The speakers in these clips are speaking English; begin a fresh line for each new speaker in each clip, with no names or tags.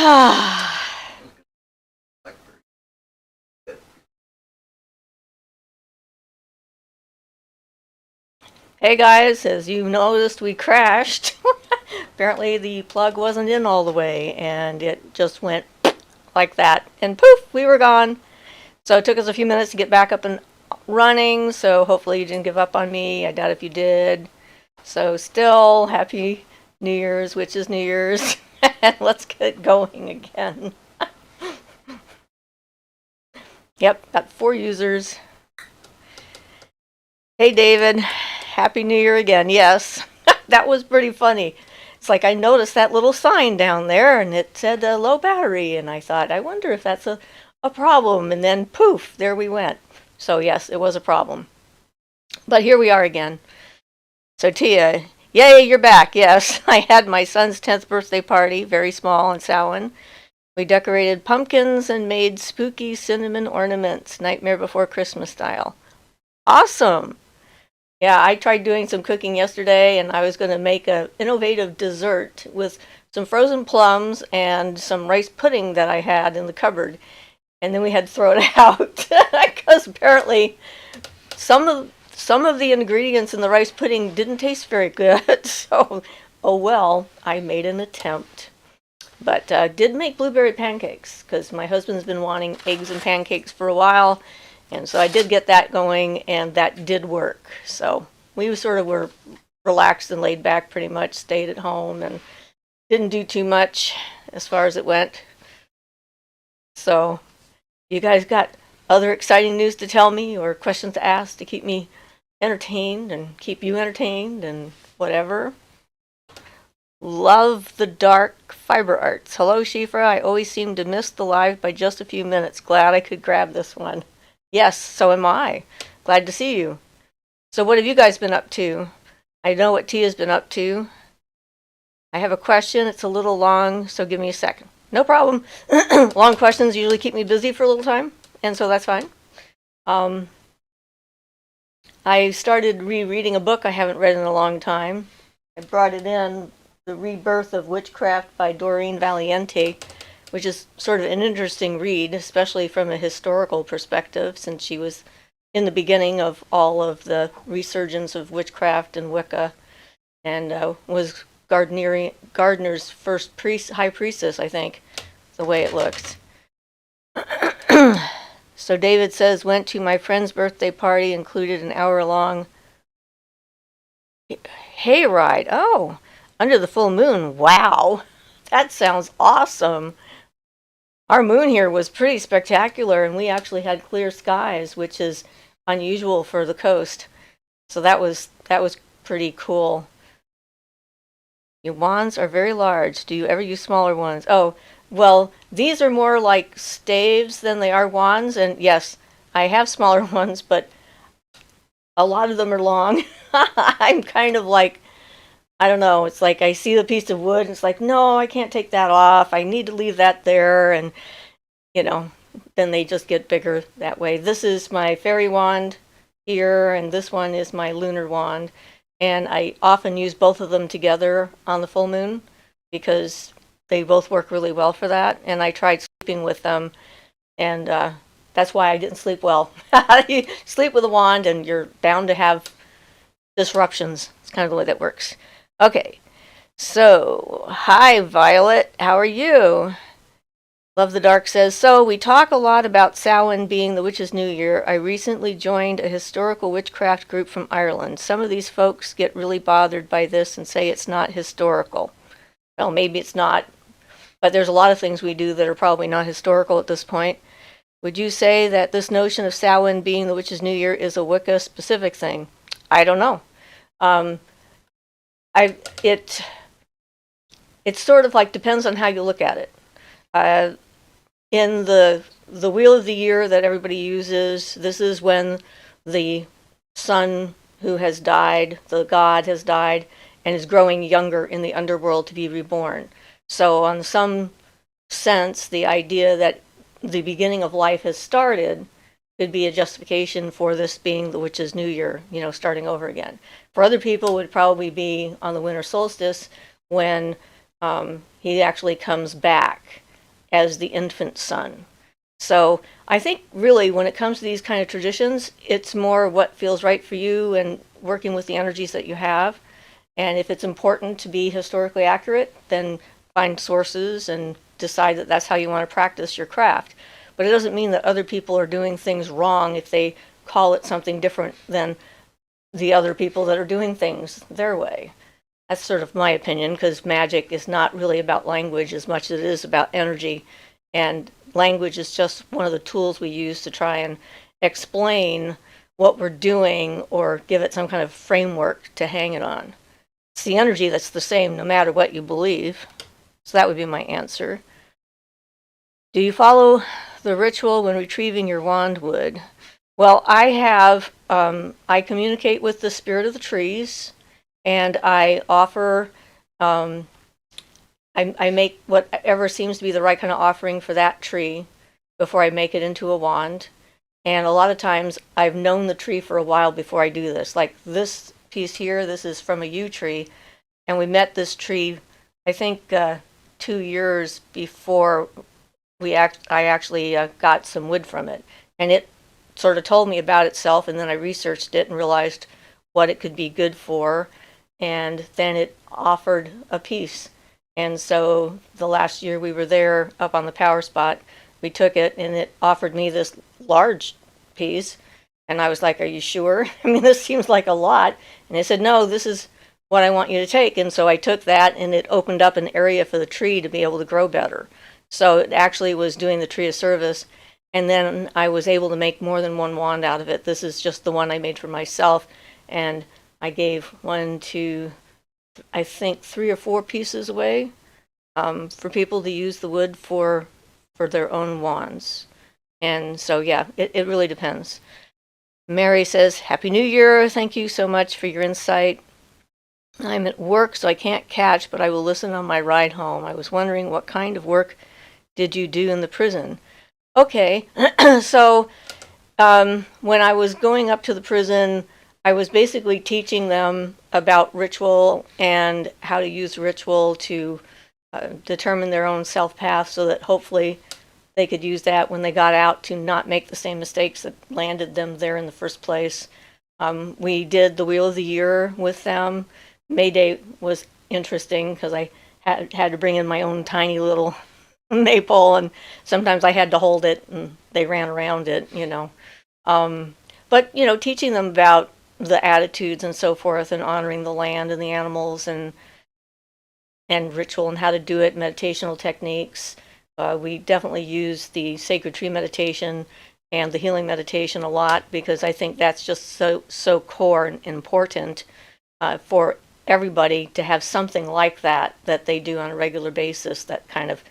Hey guys, as you noticed, we crashed. Apparently, the plug wasn't in all the way, and it just went like that, and poof, we were gone. So it took us a few minutes to get back up and running. So hopefully, you didn't give up on me. I doubt if you did. So, still, happy New Year's, which is New Year's, and let's get going again. Yep, got 4 users. Hey, David. Happy New Year again. Yes, that was pretty funny. It's like I noticed that little sign down there and it said low battery, and I thought, I wonder if that's a problem. And then poof, there we went. So, yes, it was a problem. But here we are again. So, Tia, yay, you're back. Yes, I had my son's 10th birthday party, very small in Samhain. We decorated pumpkins and made spooky cinnamon ornaments, Nightmare Before Christmas style. Awesome! Yeah, I tried doing some cooking yesterday, and I was going to make an innovative dessert with some frozen plums and some rice pudding that I had in the cupboard. And then we had to throw it out because apparently some of the ingredients in the rice pudding didn't taste very good. So, oh well, I made an attempt. But did make blueberry pancakes because my husband's been wanting eggs and pancakes for a while. And so I did get that going, and that did work. So we sort of were relaxed and laid back pretty much, stayed at home, and didn't do too much as far as it went. So you guys got other exciting news to tell me or questions to ask to keep me entertained and keep you entertained and whatever? Love the dark fiber arts. Hello, Siofra. I always seem to miss the live by just a few minutes. Glad I could grab this one. Yes, so am I. Glad to see you. So what have you guys been up to? I know what Tia's been up to. I have a question. It's a little long, so give me a second. No problem. Long questions usually keep me busy for a little time, and so that's fine. I started rereading a book I haven't read in a long time. I brought it in, The Rebirth of Witchcraft by Doreen Valiente, which is sort of an interesting read, especially from a historical perspective, since she was in the beginning of all of the resurgence of witchcraft and Wicca, and was Gardner's first high priestess, I think, the way it looks. So David says, went to my friend's birthday party, included an hour-long hayride. Oh, under the full moon. Wow, that sounds awesome. Our moon here was pretty spectacular, and we actually had clear skies, which is unusual for the coast. So that was pretty cool. Your wands are very large. Do you ever use smaller ones? Oh, well, these are more like staves than they are wands, and yes, I have smaller ones, but a lot of them are long. I'm kind of like, I don't know, it's like I see the piece of wood and it's like, no, I can't take that off. I need to leave that there. And, then they just get bigger that way. This is my fairy wand here, and this one is my lunar wand. And I often use both of them together on the full moon because they both work really well for that. And I tried sleeping with them, and that's why I didn't sleep well. You sleep with a wand and you're bound to have disruptions. It's kind of the way that works. Okay, so hi Violet, how are you? Love the Dark says, so we talk a lot about Samhain being the witch's new year. I recently joined a historical witchcraft group from Ireland. Some of these folks get really bothered by this and say it's not historical. Well, maybe it's not, but there's a lot of things we do that are probably not historical at this point. Would you say that this notion of Samhain being the witch's new year is a Wicca specific thing? I don't know. It sort of like depends on how you look at it. In the wheel of the year that everybody uses, this is when the sun who has died, the god has died, and is growing younger in the underworld to be reborn. So on some sense, the idea that the beginning of life has started could be a justification for this being the witch's new year, starting over again. For other people, it would probably be on the winter solstice when he actually comes back. as the infant son. So I think really when it comes to these kind of traditions, it's more what feels right for you and working with the energies that you have. And if it's important to be historically accurate, then find sources and decide that that's how you want to practice your craft. But it doesn't mean that other people are doing things wrong if they call it something different than the other people that are doing things their way. That's sort of my opinion, because magic is not really about language as much as it is about energy. And language is just one of the tools we use to try and explain what we're doing or give it some kind of framework to hang it on. It's the energy that's the same no matter what you believe. So that would be my answer. Do you follow the ritual when retrieving your wand wood? Well, I communicate with the spirit of the trees, and I offer, I make whatever seems to be the right kind of offering for that tree before I make it into a wand. And a lot of times I've known the tree for a while before I do this. Like this piece here, this is from a yew tree, and we met this tree, I think 2 years before I actually got some wood from it. And it sort of told me about itself, and then I researched it and realized what it could be good for, and then it offered a piece. And so the last year we were there up on the power spot, we took it and it offered me this large piece. And I was like, are you sure? I mean, this seems like a lot. And it said, no, this is what I want you to take. And so I took that, and it opened up an area for the tree to be able to grow better. So it actually was doing the tree a service. And then I was able to make more than one wand out of it. This is just the one I made for myself. And I gave one to, I think, 3 or 4 pieces away for people to use the wood for their own wands. And so, yeah, it really depends. Mary says, Happy New Year. Thank you so much for your insight. I'm at work, so I can't catch, but I will listen on my ride home. I was wondering, what kind of work did you do in the prison? Okay, so when I was going up to the prison, I was basically teaching them about ritual and how to use ritual to determine their own self path, so that hopefully they could use that when they got out to not make the same mistakes that landed them there in the first place. We did the Wheel of the Year with them. May Day was interesting because I had to bring in my own tiny little maple, and sometimes I had to hold it and they ran around it, But, teaching them about the attitudes and so forth, and honoring the land and the animals, and ritual and how to do it, meditational techniques. We definitely use the sacred tree meditation and the healing meditation a lot, because I think that's just so core and important for everybody to have something like that they do on a regular basis, that kind of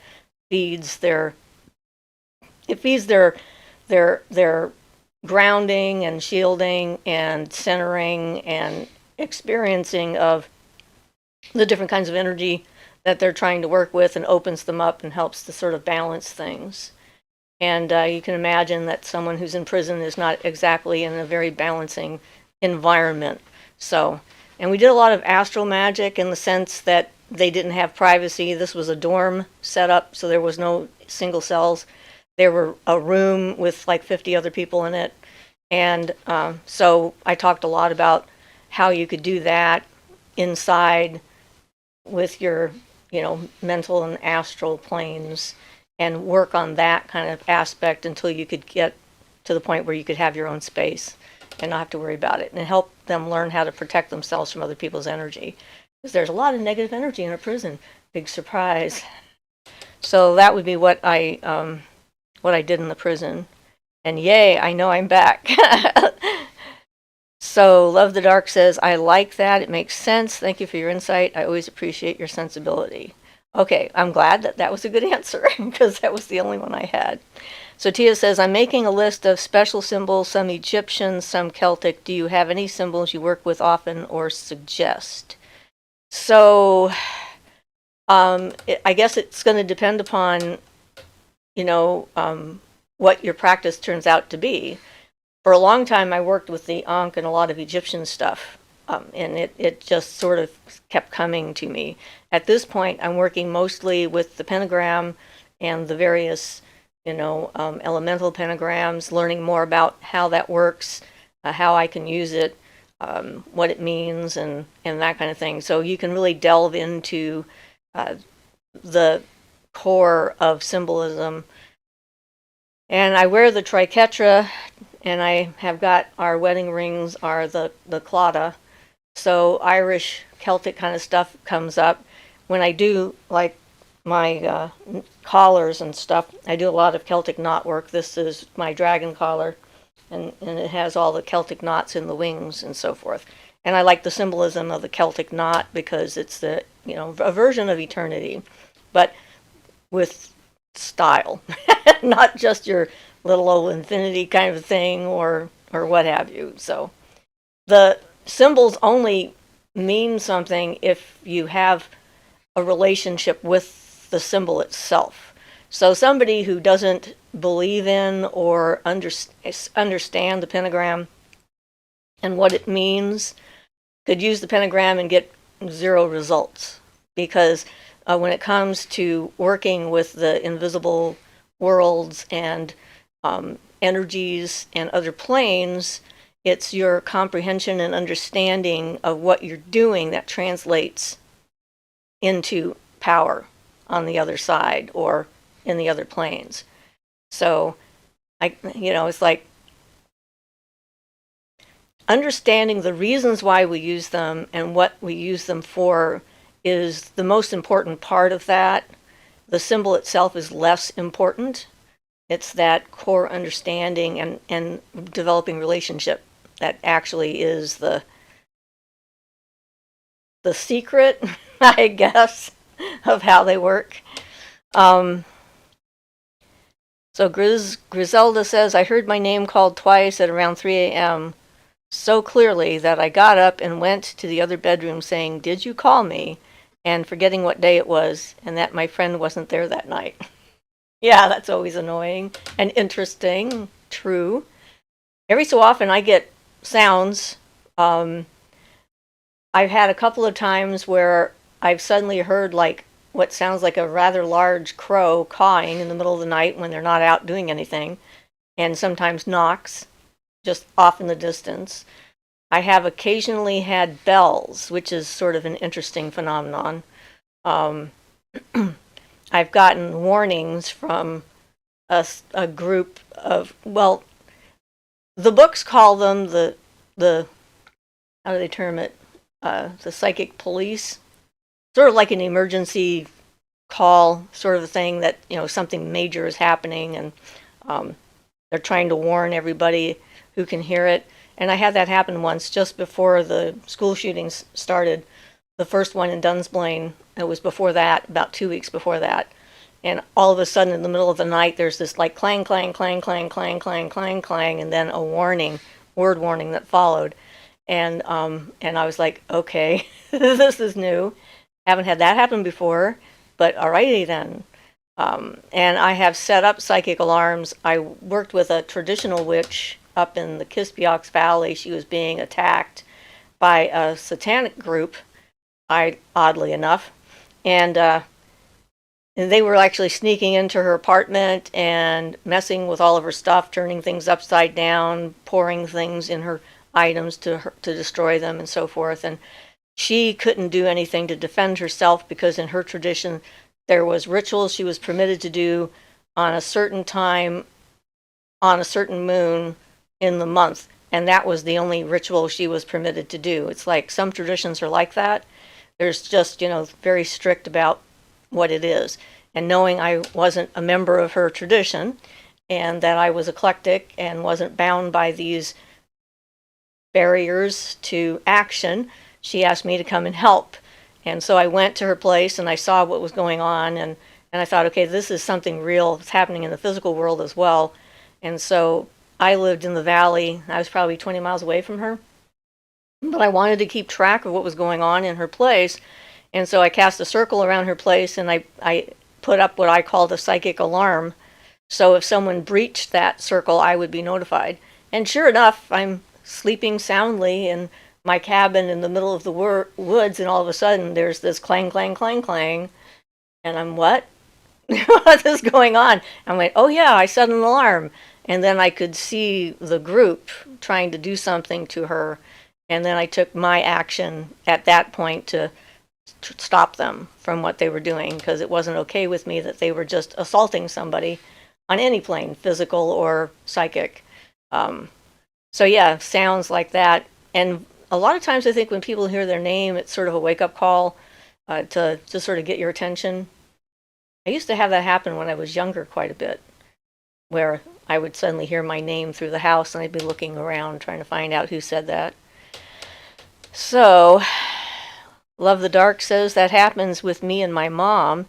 feeds their grounding and shielding and centering and experiencing of the different kinds of energy that they're trying to work with, and opens them up and helps to sort of balance things. And you can imagine that someone who's in prison is not exactly in a very balancing environment. So, and we did a lot of astral magic in the sense that they didn't have privacy. This was a dorm setup, so there was no single cells. There were a room with like 50 other people in it. And so I talked a lot about how you could do that inside with your, mental and astral planes, and work on that kind of aspect until you could get to the point where you could have your own space and not have to worry about it, and help them learn how to protect themselves from other people's energy. Because there's a lot of negative energy in a prison. Big surprise. So that would be what I did in the prison. And yay, I know I'm back. So Love the Dark says, I like that. It makes sense. Thank you for your insight. I always appreciate your sensibility. Okay, I'm glad that was a good answer, because that was the only one I had. So Tia says, I'm making a list of special symbols, some Egyptian, some Celtic. Do you have any symbols you work with often or suggest? So I guess it's going to depend upon, what your practice turns out to be. For a long time, I worked with the Ankh and a lot of Egyptian stuff, and it just sort of kept coming to me. At this point, I'm working mostly with the pentagram and the various, elemental pentagrams, learning more about how that works, how I can use it, what it means, and that kind of thing. So you can really delve into the core of symbolism. And I wear the triquetra, and I have got our wedding rings are the claddagh. So Irish Celtic kind of stuff comes up. When I do like my collars and stuff, I do a lot of Celtic knot work. This is my dragon collar, and it has all the Celtic knots in the wings and so forth. And I like the symbolism of the Celtic knot because it's a version of eternity, but with style, not just your little old infinity kind of thing or what have you. So the symbols only mean something if you have a relationship with the symbol itself. So somebody who doesn't believe in or understand the pentagram and what it means could use the pentagram and get zero results, because when it comes to working with the invisible worlds and energies and other planes, it's your comprehension and understanding of what you're doing that translates into power on the other side or in the other planes. So, it's like understanding the reasons why we use them and what we use them for is the most important part of that. The symbol itself is less important. It's that core understanding and developing relationship that actually is the secret, I guess, of how they work. So Griselda says, I heard my name called twice at around 3 a.m. so clearly that I got up and went to the other bedroom saying, did you call me? And forgetting what day it was and that my friend wasn't there that night. Yeah, that's always annoying and interesting. True. Every so often I get sounds. I've had a couple of times where I've suddenly heard like what sounds like a rather large crow cawing in the middle of the night when they're not out doing anything, and sometimes knocks just off in the distance. I have occasionally had bells, which is sort of an interesting phenomenon. I've gotten warnings from a group of, well, the books call them the how do they term it? The psychic police, sort of like an emergency call, sort of a thing that something major is happening, and they're trying to warn everybody who can hear it. And I had that happen once just before the school shootings started. The first one in Dunsblaine, it was before that, about 2 weeks before that. And all of a sudden, in the middle of the night, there's this like clang, clang, clang, clang, clang, clang, clang, clang, and then a word warning that followed. And I was like, okay, this is new. Haven't had that happen before, but alrighty then. And I have set up psychic alarms. I worked with a traditional witch up in the Kispiox Valley. She was being attacked by a satanic group, oddly enough, and they were actually sneaking into her apartment and messing with all of her stuff, turning things upside down, pouring things in her items to destroy them and so forth. And she couldn't do anything to defend herself because in her tradition there was rituals she was permitted to do on a certain time, on a certain moon in the month, and that was the only ritual she was permitted to do. It's like some traditions are like that. There's just, very strict about what it is. And knowing I wasn't a member of her tradition and that I was eclectic and wasn't bound by these barriers to action, she asked me to come and help. And so I went to her place and I saw what was going on, and I thought, okay, this is something real. It's happening in the physical world as well. And so I lived in the valley. I was probably 20 miles away from her, but I wanted to keep track of what was going on in her place. And so I cast a circle around her place, and I put up what I called a psychic alarm. So if someone breached that circle, I would be notified. And sure enough, I'm sleeping soundly in my cabin in the middle of the woods, and all of a sudden there's this clang, clang, clang, clang. And I'm, what? what is going on? I went, oh yeah, I set an alarm. And then I could see the group trying to do something to her. And then I took my action at that point to stop them from what they were doing because it wasn't okay with me that they were just assaulting somebody on any plane, physical or psychic. Um, so yeah, sounds like that. And a lot of times I think when people hear their name, it's sort of a wake up call to just sort of get your attention. I used to have that happen when I was younger quite a bit, where I would suddenly hear my name through the house and I'd be looking around trying to find out who said that. So, Love the Dark says that happens with me and my mom.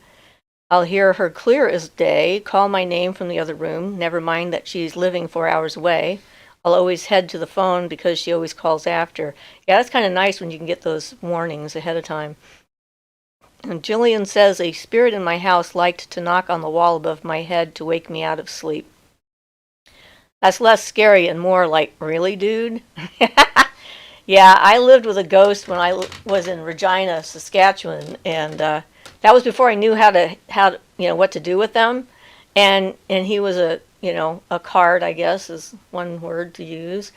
I'll hear her clear as day, call my name from the other room, never mind that she's living 4 hours away. I'll always head to the phone because she always calls after. Yeah, that's kind of nice when you can get those warnings ahead of time. And Jillian says a spirit in my house liked to knock on the wall above my head to wake me out of sleep. That's less scary and more like, really, dude? Yeah, I lived with a ghost when I was in Regina, Saskatchewan, and that was before I knew how to what to do with them. And he was a card, I guess is one word to use.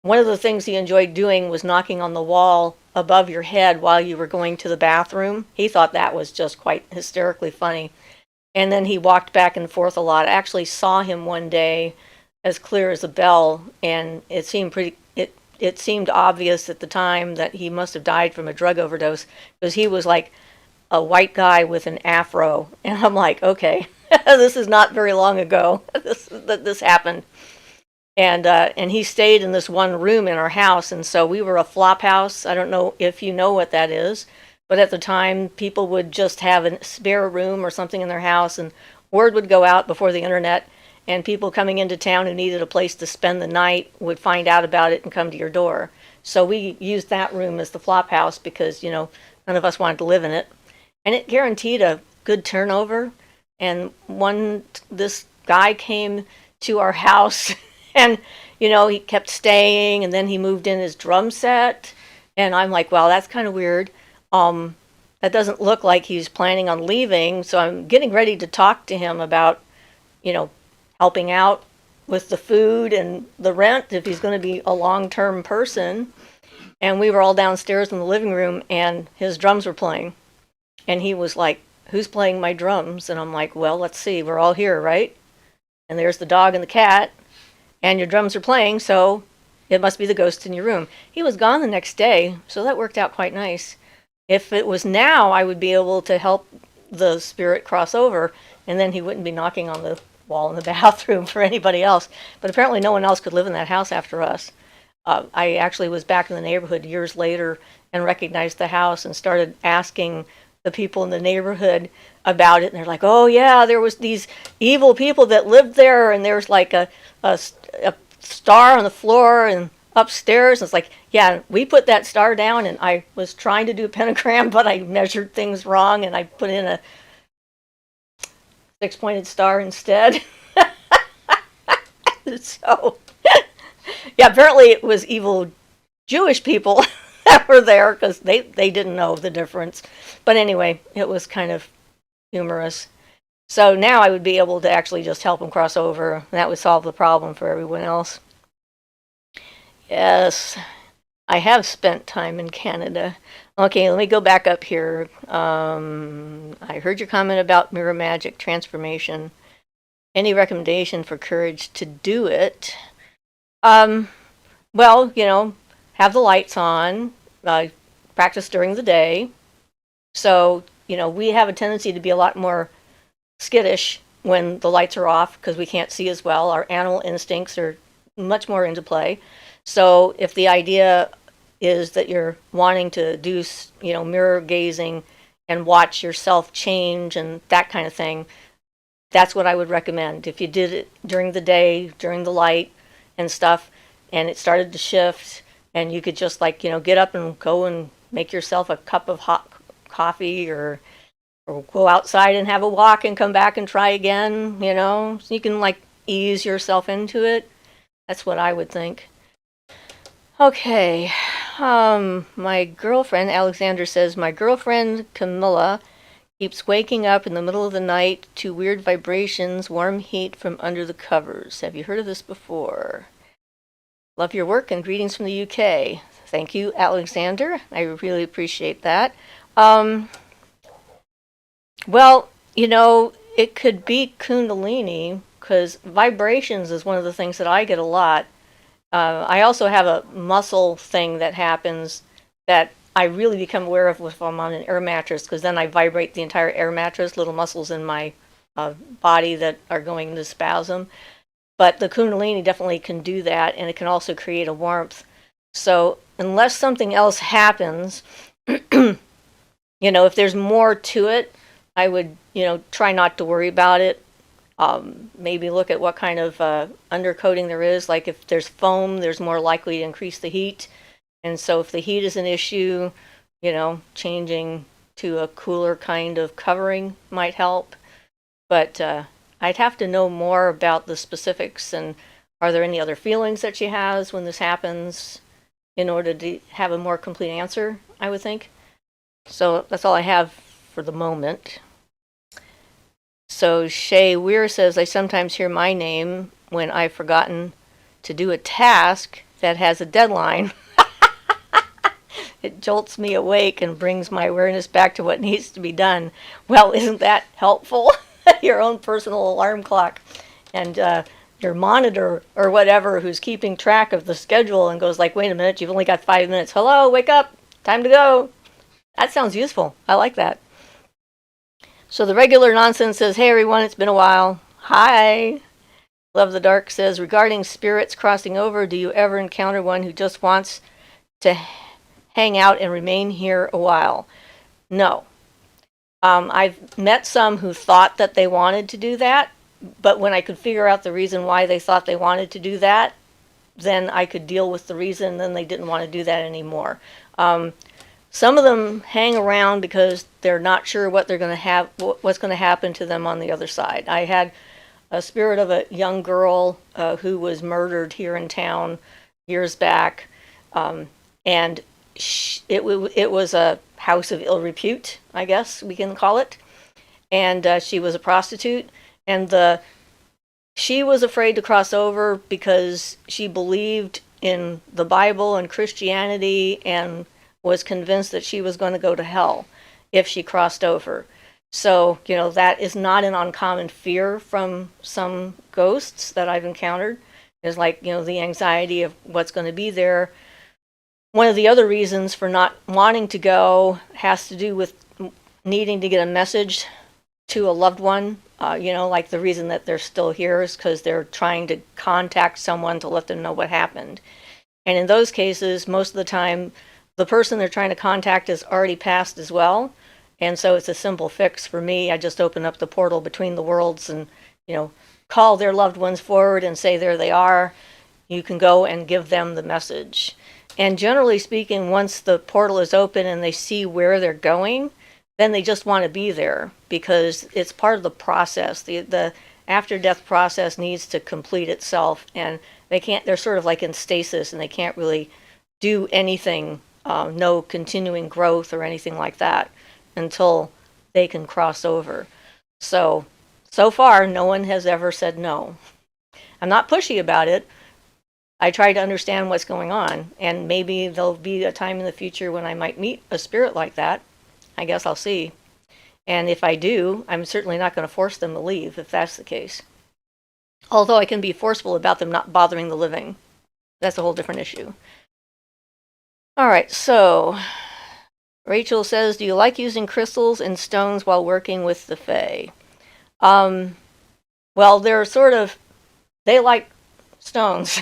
One of the things he enjoyed doing was knocking on the wall above your head while you were going to the bathroom. He thought that was just quite hysterically funny. And then he walked back and forth a lot. I actually saw him one day as clear as a bell, and it seemed obvious at the time that he must have died from a drug overdose because he was like a white guy with an afro. And I'm like, okay, this is not very long ago that this happened. And he stayed in this one room in our house, and so we were a flop house. I don't know if you know what that is, but at the time, people would just have a spare room or something in their house, and word would go out before the internet, and people coming into town who needed a place to spend the night would find out about it and come to your door. So we used that room as the flop house because, none of us wanted to live in it. And it guaranteed a good turnover. And this guy came to our house and, he kept staying, and then he moved in his drum set. And I'm like, well, that's kind of weird. That doesn't look like he's planning on leaving. So I'm getting ready to talk to him about, helping out with the food and the rent if he's going to be a long-term person. And we were all downstairs in the living room, and his drums were playing. And he was like, who's playing my drums? And I'm like, well, let's see. We're all here, right? And there's the dog and the cat, and your drums are playing, so it must be the ghost in your room. He was gone the next day, so that worked out quite nice. If it was now, I would be able to help the spirit cross over, and then he wouldn't be knocking on the wall in the bathroom for anybody else. But apparently no one else could live in that house after us. I actually was back in the neighborhood years later and recognized the house and started asking the people in the neighborhood about it. And they're like, oh yeah, there was these evil people that lived there, and there's like a star on the floor and upstairs. And it's like, yeah, we put that star down, and I was trying to do a pentagram, but I measured things wrong, and I put in a 6-pointed star instead. So, yeah, apparently it was evil Jewish people that were there because they didn't know the difference. But anyway, it was kind of humorous. So now I would be able to actually just help them cross over, and that would solve the problem for everyone else. Yes, I have spent time in Canada. Okay, let me go back up here. I heard your comment about mirror magic transformation. Any recommendation for courage to do it? Well, have the lights on, practice during the day. So, we have a tendency to be a lot more skittish when the lights are off because we can't see as well. Our animal instincts are much more into play. So if the idea is that you're wanting to do, mirror gazing and watch yourself change and that kind of thing, that's what I would recommend. If you did it during the day, during the light and stuff, and it started to shift, and you could just get up and go and make yourself a cup of hot coffee or go outside and have a walk and come back and try again, so you can ease yourself into it. That's what I would think. Okay, my girlfriend, Alexander says, my girlfriend Camilla Keeps waking up in the middle of the night to weird vibrations, warm heat from under the covers. Have you heard of this before? Love your work and greetings from the UK. Thank you, Alexander. I really appreciate that. Well, it could be Kundalini because vibrations is one of the things that I get a lot. I also have a muscle thing that happens that I really become aware of if I'm on an air mattress, because then I vibrate the entire air mattress, little muscles in my body that are going into spasm. But the Kundalini definitely can do that, and it can also create a warmth. So unless something else happens, if there's more to it, I would, try not to worry about it. Maybe look at what kind of undercoating there is. Like if there's foam, there's more likely to increase the heat. And so if the heat is an issue, changing to a cooler kind of covering might help. But I'd have to know more about the specifics, and are there any other feelings that she has when this happens in order to have a more complete answer, I would think. So that's all I have for the moment. So Shay Weir says, I sometimes hear my name when I've forgotten to do a task that has a deadline. It jolts me awake and brings my awareness back to what needs to be done. Well, isn't that helpful? Your own personal alarm clock. And your monitor or whatever who's keeping track of the schedule and goes like, wait a minute, you've only got 5 minutes. Hello, wake up. Time to go. That sounds useful. I like that. So the regular nonsense says, hey everyone, it's been a while. Hi. Love the Dark says, regarding spirits crossing over, do you ever encounter one who just wants to hang out and remain here a while? No. I've met some who thought that they wanted to do that, but when I could figure out the reason why they thought they wanted to do that, then I could deal with the reason, then they didn't want to do that anymore. Some of them hang around because they're not sure what they're going to have, what's going to happen to them on the other side. I had a spirit of a young girl who was murdered here in town years back, and it was a house of ill repute, I guess we can call it, and she was a prostitute, and she was afraid to cross over because she believed in the Bible and Christianity and was convinced that she was going to go to hell if she crossed over. So, that is not an uncommon fear from some ghosts that I've encountered. Is like, the anxiety of what's going to be there. One of the other reasons for not wanting to go has to do with needing to get a message to a loved one. Like the reason that they're still here is because they're trying to contact someone to let them know what happened. And in those cases, most of the time, the person they're trying to contact has already passed as well. And so it's a simple fix for me. I just open up the portal between the worlds and, call their loved ones forward and say, there they are. You can go and give them the message. And generally speaking, once the portal is open and they see where they're going, then they just want to be there because it's part of the process. The after-death process needs to complete itself, and they're sort of like in stasis, and they can't really do anything, no continuing growth or anything like that until they can cross over. So far, no one has ever said no. I'm not pushy about it. I try to understand what's going on, and maybe there'll be a time in the future when I might meet a spirit like that. I guess I'll see. And if I do, I'm certainly not going to force them to leave if that's the case. Although I can be forceful about them not bothering the living. That's a whole different issue. All right, so Rachel says, do you like using crystals and stones while working with the Fae? Well, they like stones.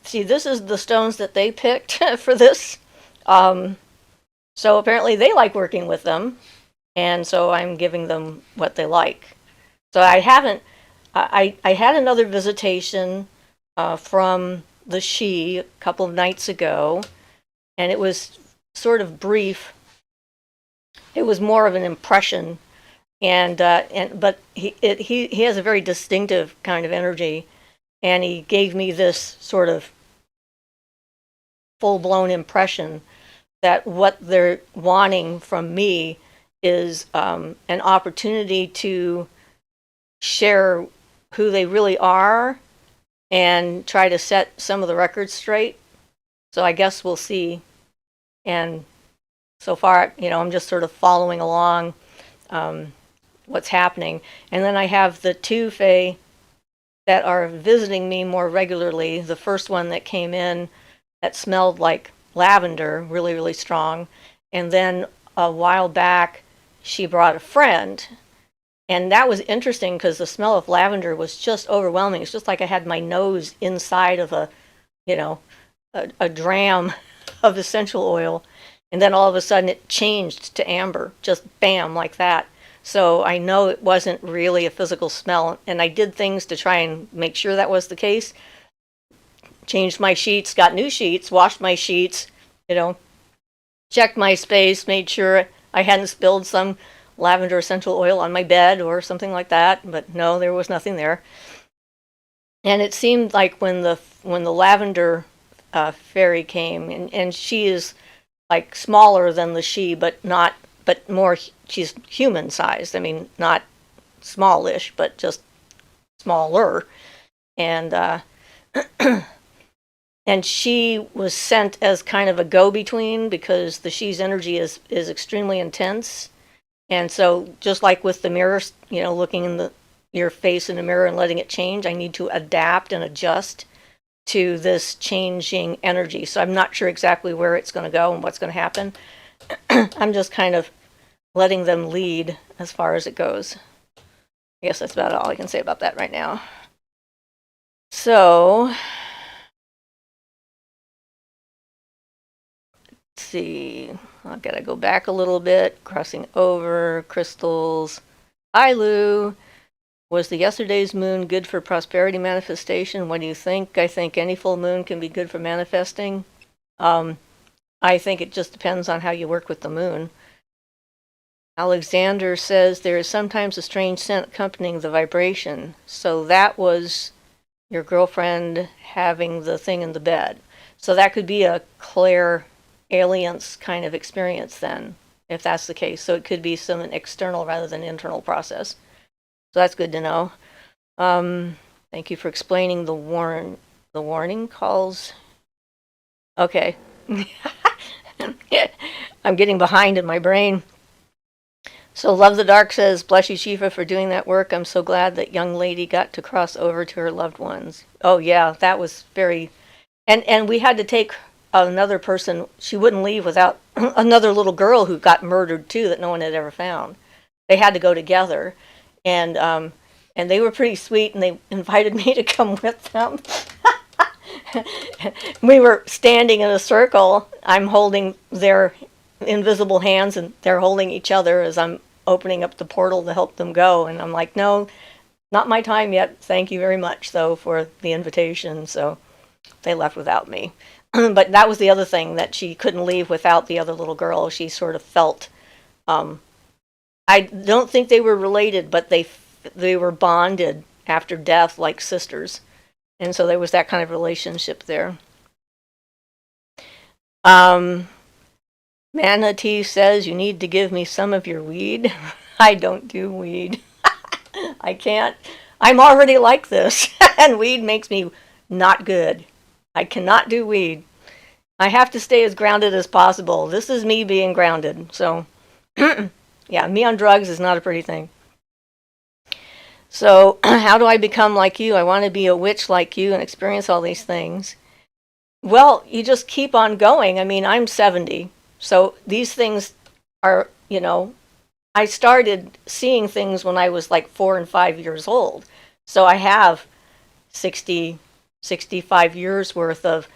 See, this is the stones that they picked for this. So apparently they like working with them, and so I'm giving them what they like. So I had another visitation from the She a couple of nights ago, and it was sort of brief. It was more of an impression, but he has a very distinctive kind of energy, and he gave me this sort of full-blown impression that what they're wanting from me is an opportunity to share who they really are and try to set some of the records straight. So I guess we'll see. And so far, I'm just sort of following along what's happening. And then I have the two Fae that are visiting me more regularly. The first one that came in that smelled like lavender, really, really strong. And then a while back, she brought a friend. And that was interesting because the smell of lavender was just overwhelming. It's just like I had my nose inside of a dram of essential oil. And then all of a sudden it changed to amber, just bam, like that. So I know it wasn't really a physical smell. And I did things to try and make sure that was the case. Changed my sheets, got new sheets, washed my sheets, checked my space, made sure I hadn't spilled some lavender essential oil on my bed or something like that. But no, there was nothing there. And it seemed like when the lavender fairy came, and she is like smaller than the she, but more, she's human sized. I mean, not smallish, but just smaller. And and she was sent as kind of a go-between because the she's energy is extremely intense. And so just like with the mirror, looking in your face in the mirror and letting it change, I need to adapt and adjust to this changing energy. So I'm not sure exactly where it's going to go and what's going to happen. I'm just kind of letting them lead as far as it goes. I guess that's about all I can say about that right now. So, let's see. I've got to go back a little bit. Crossing over, crystals. Hi, Lou. Was the yesterday's moon good for prosperity manifestation? What do you think? I think any full moon can be good for manifesting. I think it just depends on how you work with the moon. Alexander says there is sometimes a strange scent accompanying the vibration. So that was your girlfriend having the thing in the bed. So that could be a clairalience kind of experience then, if that's the case. So it could be some external rather than internal process. So that's good to know. Thank you for explaining the warning calls. Okay. I'm getting behind in my brain. So Love the Dark says, bless you, Siofra, for doing that work. I'm so glad that young lady got to cross over to her loved ones. Oh, yeah, that was very... And we had to take another person. She wouldn't leave without another little girl who got murdered, too, that no one had ever found. They had to go together. And they were pretty sweet, and they invited me to come with them. We were standing in a circle. I'm holding their invisible hands, and they're holding each other as I'm opening up the portal to help them go. And I'm like, no, not my time yet. Thank you very much, though, for the invitation. So they left without me. But that was the other thing, that she couldn't leave without the other little girl. She sort of felt... I don't think they were related, but they were bonded after death like sisters. And so there was that kind of relationship there. Manatee says, you need to give me some of your weed. I don't do weed. I can't. I'm already like this. And weed makes me not good. I cannot do weed. I have to stay as grounded as possible. This is me being grounded. So... Yeah, me on drugs is not a pretty thing. So, how do I become like you? I want to be a witch like you and experience all these things. Well, you just keep on going. I mean, I'm 70. So these things are, I started seeing things when I was like 4 and 5 years old. So I have 65 years worth of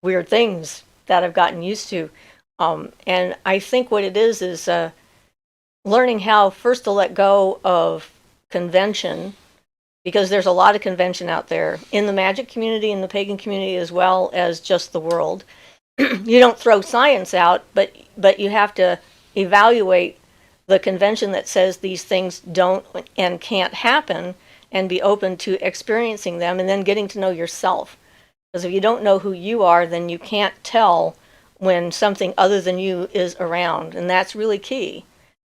weird things that I've gotten used to. And I think what it is learning how first to let go of convention, because there's a lot of convention out there in the magic community, in the pagan community, as well as just the world. You don't throw science out, but you have to evaluate the convention that says these things don't and can't happen, and be open to experiencing them and then getting to know yourself. Because if you don't know who you are, then you can't tell when something other than you is around, and that's really key.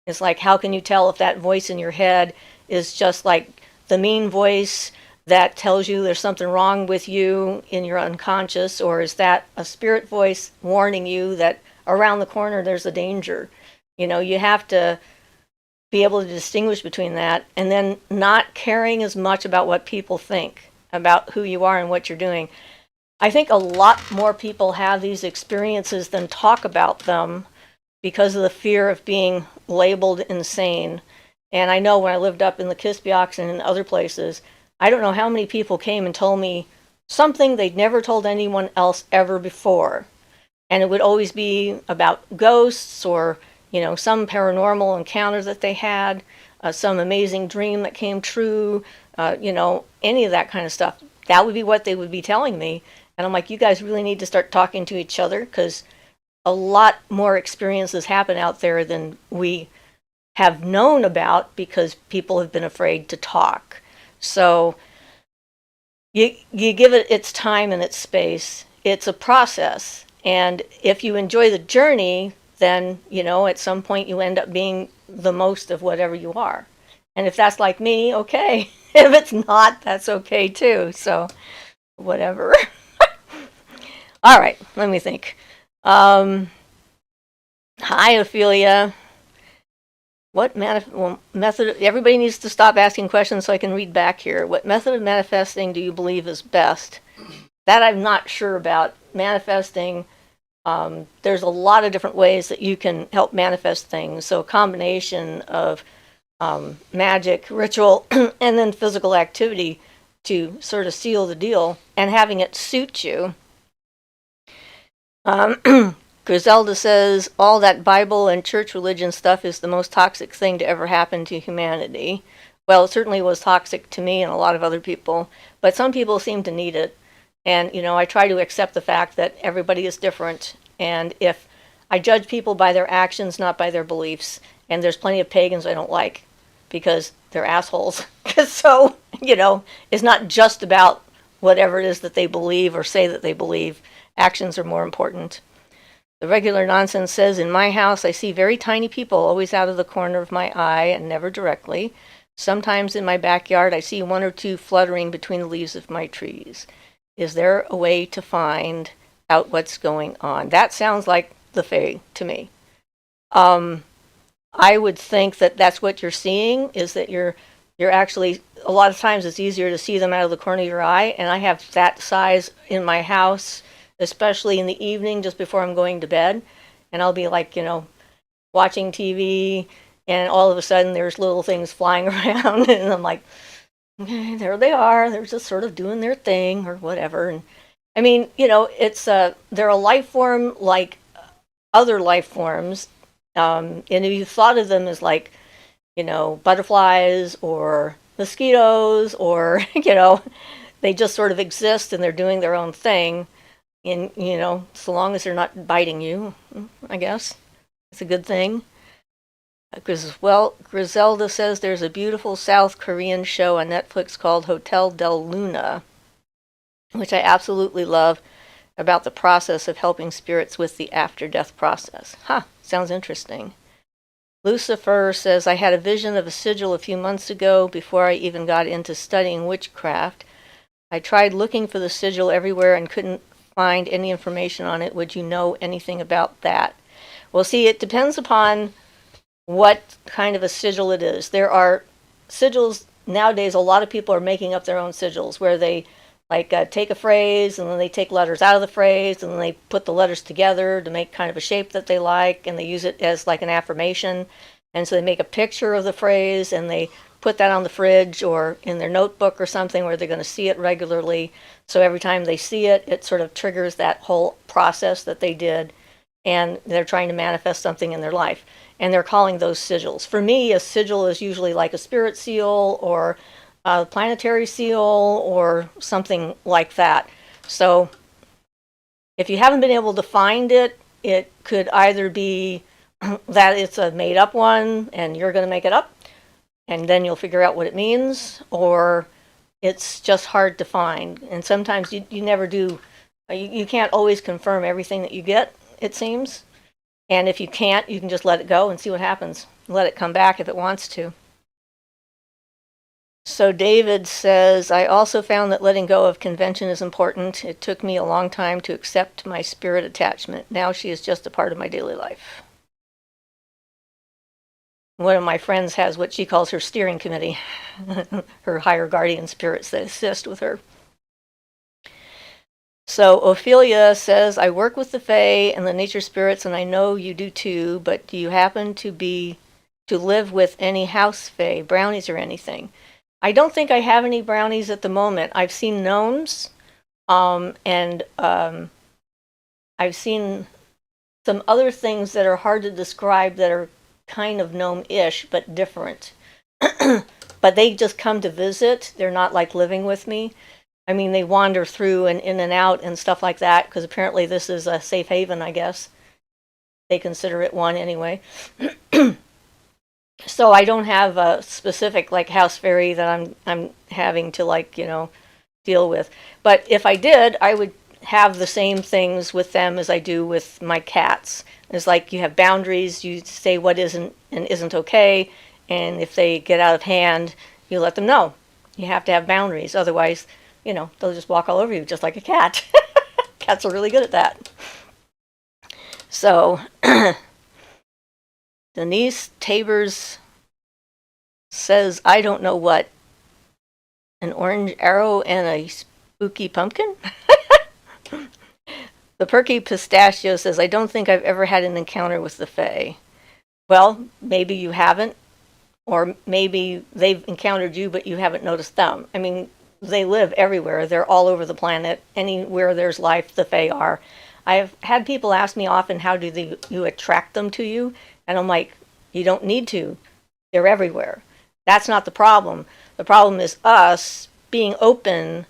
It's like, how can you tell if that voice in your head is just like the mean voice that tells you there's something wrong with you in your unconscious, or is that a spirit voice warning you that around the corner there's a danger? You have to be able to distinguish between that, and then not caring as much about what people think about who you are and what you're doing. I think a lot more people have these experiences than talk about them because of the fear of being labeled insane. And I know when I lived up in the Kispioks and in other places, I don't know how many people came and told me something they'd never told anyone else ever before. And it would always be about ghosts or, some paranormal encounter that they had, some amazing dream that came true, any of that kind of stuff. That would be what they would be telling me. And I'm like, you guys really need to start talking to each other, because a lot more experiences happen out there than we have known about because people have been afraid to talk. So you give it its time and its space. It's a process. And if you enjoy the journey, then, at some point you end up being the most of whatever you are. And if that's like me, okay. If it's not, that's okay too. So whatever. All right, let me think. Hi, Ophelia. What method? Everybody needs to stop asking questions so I can read back here. What method of manifesting do you believe is best? That I'm not sure about. Manifesting, there's a lot of different ways that you can help manifest things. So a combination of magic, ritual, and then physical activity to sort of seal the deal and having it suit you. Griselda says, all that Bible and church religion stuff is the most toxic thing to ever happen to humanity. Well, it certainly was toxic to me and a lot of other people, but some people seem to need it. And, I try to accept the fact that everybody is different. And if I judge people by their actions, not by their beliefs, and there's plenty of pagans I don't like because they're assholes. So, it's not just about whatever it is that they believe or say that they believe. Actions are more important. The regular nonsense says, in my house, I see very tiny people always out of the corner of my eye and never directly. Sometimes in my backyard, I see one or two fluttering between the leaves of my trees. Is there a way to find out what's going on? That sounds like the Fae to me. I would think that that's what you're seeing, is that you're actually, a lot of times it's easier to see them out of the corner of your eye, and I have that size in my house, especially in the evening just before I'm going to bed, and I'll be like, watching TV, and all of a sudden there's little things flying around, and I'm like, okay, there they are, they're just sort of doing their thing or whatever. And I mean, it's they're a life form like other life forms, and if you thought of them as like, butterflies or mosquitoes, or they just sort of exist and they're doing their own thing. And, so long as they're not biting you, I guess it's a good thing. Because, Griselda says there's a beautiful South Korean show on Netflix called Hotel Del Luna, which I absolutely love, about the process of helping spirits with the after-death process. Sounds interesting. Lucifer says, I had a vision of a sigil a few months ago before I even got into studying witchcraft. I tried looking for the sigil everywhere and couldn't find any information on it. Would you know anything about that? Well, see, it depends upon what kind of a sigil it is. There are sigils nowadays, a lot of people are making up their own sigils where they take a phrase and then they take letters out of the phrase and then they put the letters together to make kind of a shape that they like, and they use it as like an affirmation. And so they make a picture of the phrase and they put that on the fridge or in their notebook or something where they're going to see it regularly. So every time they see it, it sort of triggers that whole process that they did, and they're trying to manifest something in their life. And they're calling those sigils. For me, a sigil is usually like a spirit seal or a planetary seal or something like that. So if you haven't been able to find it, it could either be that it's a made-up one and you're going to make it up, and then you'll figure out what it means, or it's just hard to find. And sometimes you never do, you can't always confirm everything that you get, it seems. And if you can't, you can just let it go and see what happens. let it come back if it wants to. So David says, I also found that letting go of convention is important. It took me a long time to accept my spirit attachment. Now she is just a part of my daily life. One of my friends has what she calls her steering committee, her higher guardian spirits that assist with her. So Ophelia says, I work with the Fae and the nature spirits, and I know you do too, but do you happen to live with any house Fae, brownies or anything? I don't think I have any brownies at the moment. I've seen gnomes, and I've seen some other things that are hard to describe that are kind of gnome-ish, but different. But they just come to visit. They're not like living with me. I mean, they wander through and in and out and stuff like that, because apparently this is a safe haven, I guess. They consider it one anyway. So I don't have a specific like house fairy that I'm having to like, deal with. But if I did, I would have the same things with them as I do with my cats. It's like you have boundaries, you say what isn't and isn't okay, and if they get out of hand, you let them know. You have to have boundaries, otherwise, they'll just walk all over you just like a cat. Cats are really good at that. So Denise Tabers says, I don't know what. An orange arrow and a spooky pumpkin? The Perky Pistachio says, I don't think I've ever had an encounter with the Fae. Well, maybe you haven't, or maybe they've encountered you, but you haven't noticed them. I mean, they live everywhere. They're all over the planet. Anywhere there's life, the Fae are. I've had people ask me often, how do you attract them to you? And I'm like, you don't need to. They're everywhere. That's not the problem. The problem is us being open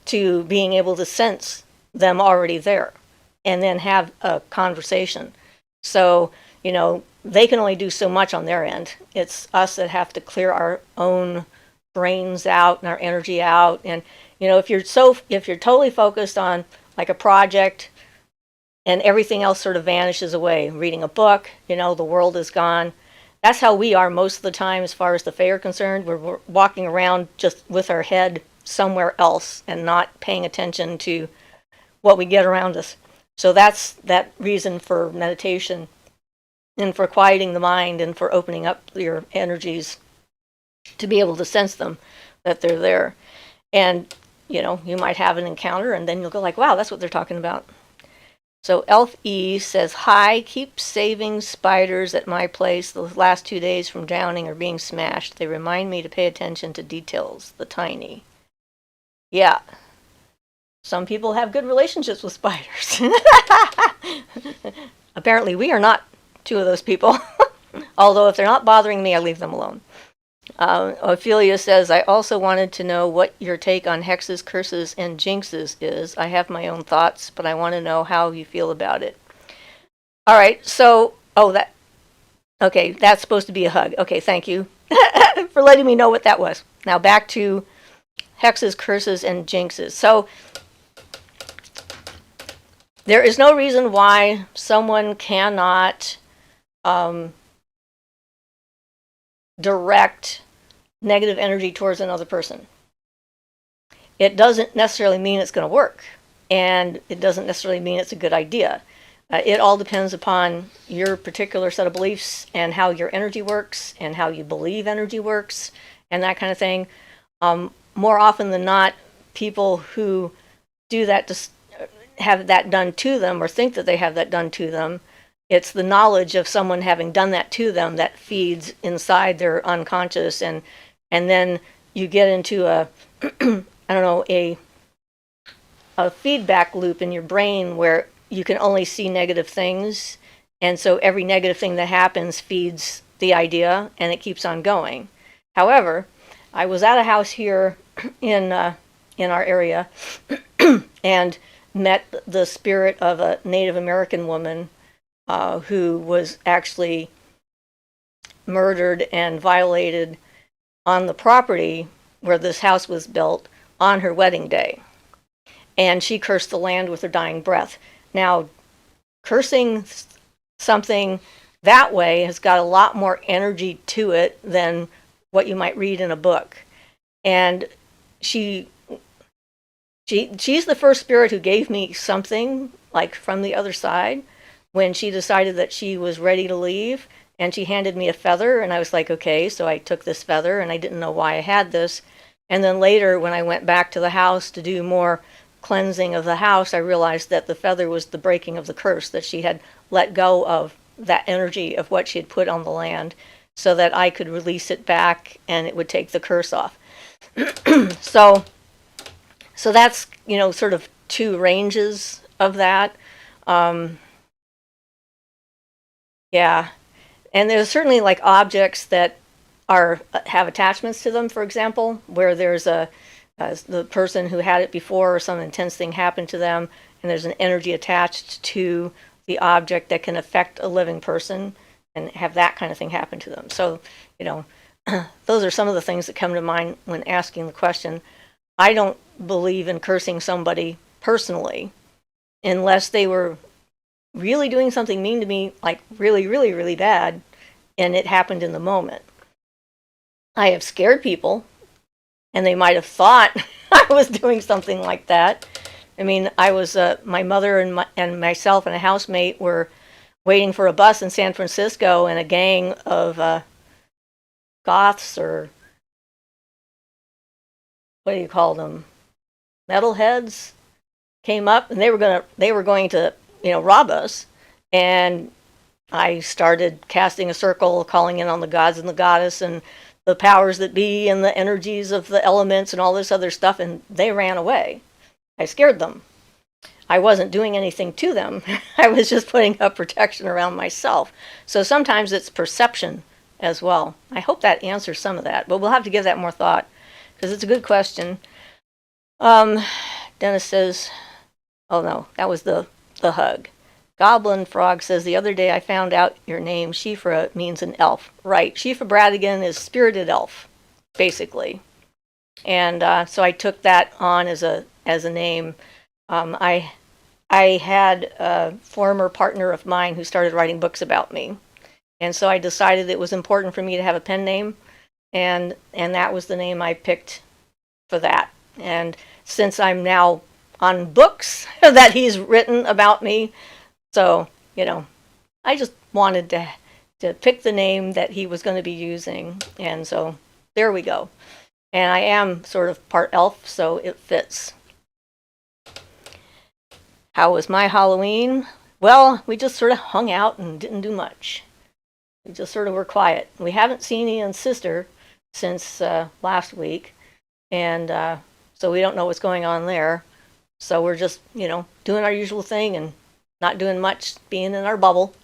to being able to sense them already there and then have a conversation. So, they can only do so much on their end. It's us that have to clear our own brains out and our energy out. And, if you're totally focused on like a project and everything else sort of vanishes away, reading a book, the world is gone. That's how we are most of the time as far as the Fae are concerned. We're walking around just with our head somewhere else and not paying attention to what we get around us. So that's that reason for meditation and for quieting the mind and for opening up your energies to be able to sense them, that they're there. And, you might have an encounter and then you'll go like, wow, that's what they're talking about. So Elf E says, hi, keep saving spiders at my place. The last 2 days from drowning or being smashed. They remind me to pay attention to details, the tiny. Yeah. Some people have good relationships with spiders. Apparently we are not two of those people. Although if they're not bothering me, I leave them alone. Ophelia says, I also wanted to know what your take on hexes, curses, and jinxes is. I have my own thoughts, but I want to know how you feel about it. All right, so, okay, that's supposed to be a hug. Okay, thank you for letting me know what that was. Now back to hexes, curses, and jinxes. So there is no reason why someone cannot direct negative energy towards another person. It doesn't necessarily mean it's going to work, and it doesn't necessarily mean it's a good idea. It all depends upon your particular set of beliefs and how your energy works and how you believe energy works and that kind of thing. More often than not, people who do that just have that done to them or think that they have that done to them, it's the knowledge of someone having done that to them that feeds inside their unconscious, and then you get into a feedback loop in your brain where you can only see negative things, and so every negative thing that happens feeds the idea and it keeps on going. However, I was at a house here in our area and met the spirit of a Native American woman who was actually murdered and violated on the property where this house was built on her wedding day. And she cursed the land with her dying breath. Now, cursing something that way has got a lot more energy to it than what you might read in a book. And she she's the first spirit who gave me something like from the other side when she decided that she was ready to leave, and she handed me a feather, and I was like, okay. So I took this feather, and I didn't know why I had this. And then later, when I went back to the house to do more cleansing of the house, I realized that the feather was the breaking of the curse, that she had let go of that energy of what she had put on the land so that I could release it back and it would take the curse off. so so that's, sort of two ranges of that. Um, yeah. And there's certainly like objects that have attachments to them, for example, where there's the person who had it before or some intense thing happened to them, and there's an energy attached to the object that can affect a living person and have that kind of thing happen to them. So, those are some of the things that come to mind when asking the question. I don't believe in cursing somebody personally unless they were really doing something mean to me, like really, really, really bad, and it happened in the moment. I have scared people, and they might have thought I was doing something like that. I mean, I was my mother and myself and a housemate were waiting for a bus in San Francisco, and a gang of goths, or what do you call them, metalheads, came up, and they were going to rob us. And I started casting a circle, calling in on the gods and the goddess and the powers that be and the energies of the elements and all this other stuff, and they ran away. I scared them. I wasn't doing anything to them. I was just putting up protection around myself. So sometimes it's perception as well. I hope that answers some of that, but we'll have to give that more thought because it's a good question. Dennis says, oh no, that was the hug. Goblin Frog says, the other day I found out your name, Siofra, means an elf. Right. Siofra Bradigan is spirited elf, basically. And so I took that on as a name. I had a former partner of mine who started writing books about me. And so I decided it was important for me to have a pen name. And that was the name I picked for that. And since I'm now on books that he's written about me, so, I just wanted to pick the name that he was going to be using. And so there we go. And I am sort of part elf, so it fits. How was my Halloween? Well, we just sort of hung out and didn't do much. We just sort of were quiet. We haven't seen Ian's sister since last week. And so we don't know what's going on there. So we're just, doing our usual thing and not doing much, being in our bubble.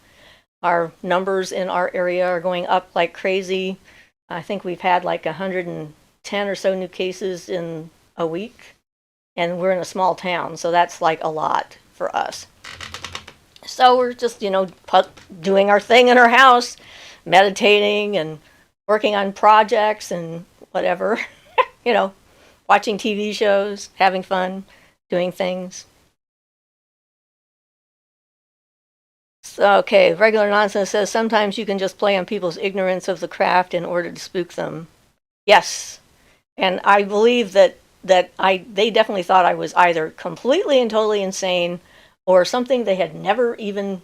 Our numbers in our area are going up like crazy. I think we've had like 110 or so new cases in a week. And we're in a small town, so that's like a lot for us. So we're just, doing our thing in our house, meditating and working on projects and whatever, watching TV shows, having fun, doing things. Okay, Regular Nonsense says, sometimes you can just play on people's ignorance of the craft in order to spook them. Yes, and I believe that they definitely thought I was either completely and totally insane or something they had never even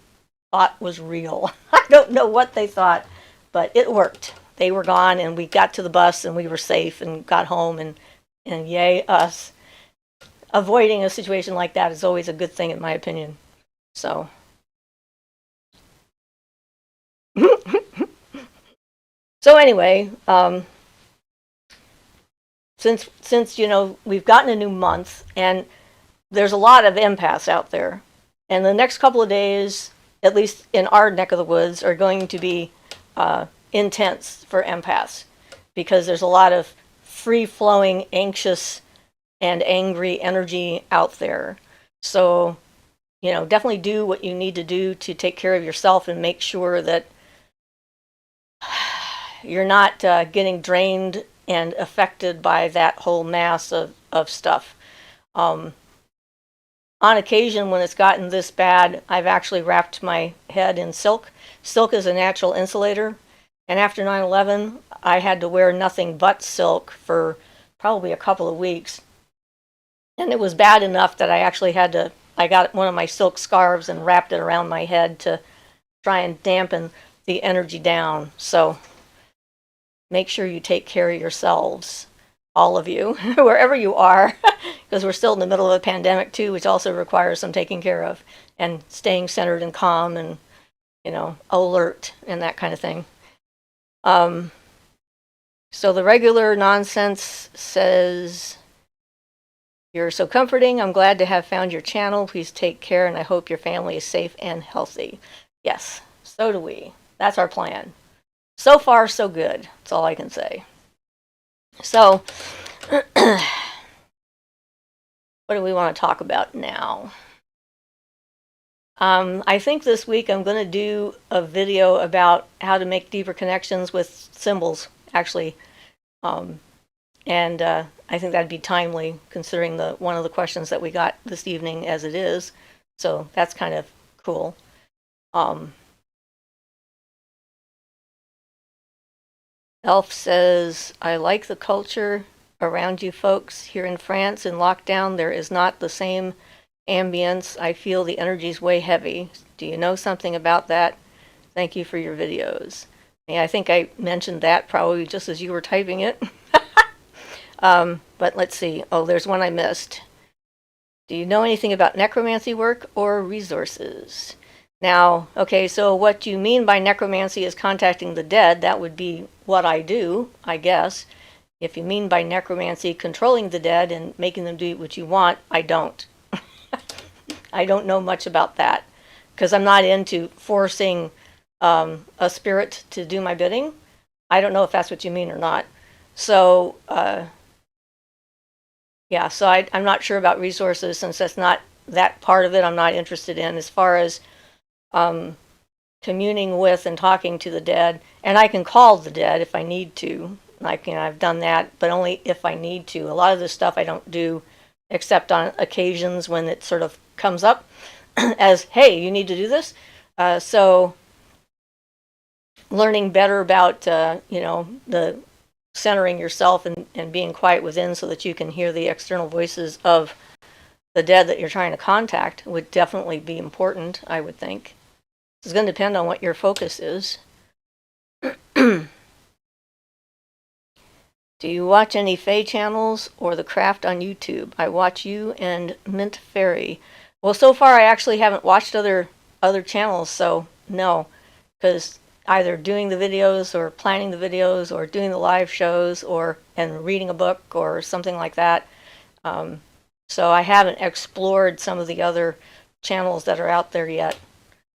thought was real. I don't know what they thought, but it worked. They were gone, and we got to the bus, and we were safe and got home, and yay us. Avoiding a situation like that is always a good thing, in my opinion. So... So anyway, since we've gotten a new month, and there's a lot of empaths out there, and the next couple of days, at least in our neck of the woods, are going to be intense for empaths because there's a lot of free-flowing, anxious, and angry energy out there. So, definitely do what you need to do to take care of yourself and make sure that you're not getting drained and affected by that whole mass of stuff. on occasion, when it's gotten this bad, I've actually wrapped my head in silk. Silk is a natural insulator. And after 9/11, I had to wear nothing but silk for probably a couple of weeks. And it was bad enough that I got one of my silk scarves and wrapped it around my head to try and dampen the energy down. So make sure you take care of yourselves, all of you, wherever you are, because we're still in the middle of a pandemic too, which also requires some taking care of and staying centered and calm and, alert and that kind of thing. So the regular nonsense says, "You're so comforting. I'm glad to have found your channel. Please take care, and I hope your family is safe and healthy." Yes, so do we. That's our plan. So far, so good. That's all I can say. So, what do we want to talk about now? I think this week I'm going to do a video about how to make deeper connections with symbols, actually. And I think that'd be timely, considering one of the questions that we got this evening as it is. So that's kind of cool. Elf says, "I like the culture around you folks. Here in France, in lockdown, there is not the same ambience. I feel the energy's way heavy. Do you know something about that? Thank you for your videos." Yeah, I think I mentioned that probably just as you were typing it. But let's see. Oh, there's one I missed. "Do you know anything about necromancy work or resources?" Now, okay, so what you mean by necromancy is contacting the dead. That would be what I do, I guess. If you mean by necromancy controlling the dead and making them do what you want, I don't. I don't know much about that, because I'm not into forcing a spirit to do my bidding. I don't know if that's what you mean or not. So, yeah, so I'm not sure about resources, since that's not that part of it I'm not interested in. As far as communing with and talking to the dead, and I can call the dead if I need to. Like, I've done that, but only if I need to. A lot of this stuff I don't do except on occasions when it sort of comes up as, "Hey, you need to do this." So learning better about, the centering yourself and being quiet within so that you can hear the external voices of the dead that you're trying to contact would definitely be important, I would think. It's going to depend on what your focus is. "Do you watch any Fae channels or the craft on YouTube? I watch you and Mint Fairy." Well, so far I actually haven't watched other channels, so no, because either doing the videos or planning the videos or doing the live shows and reading a book or something like that. So I haven't explored some of the other channels that are out there yet.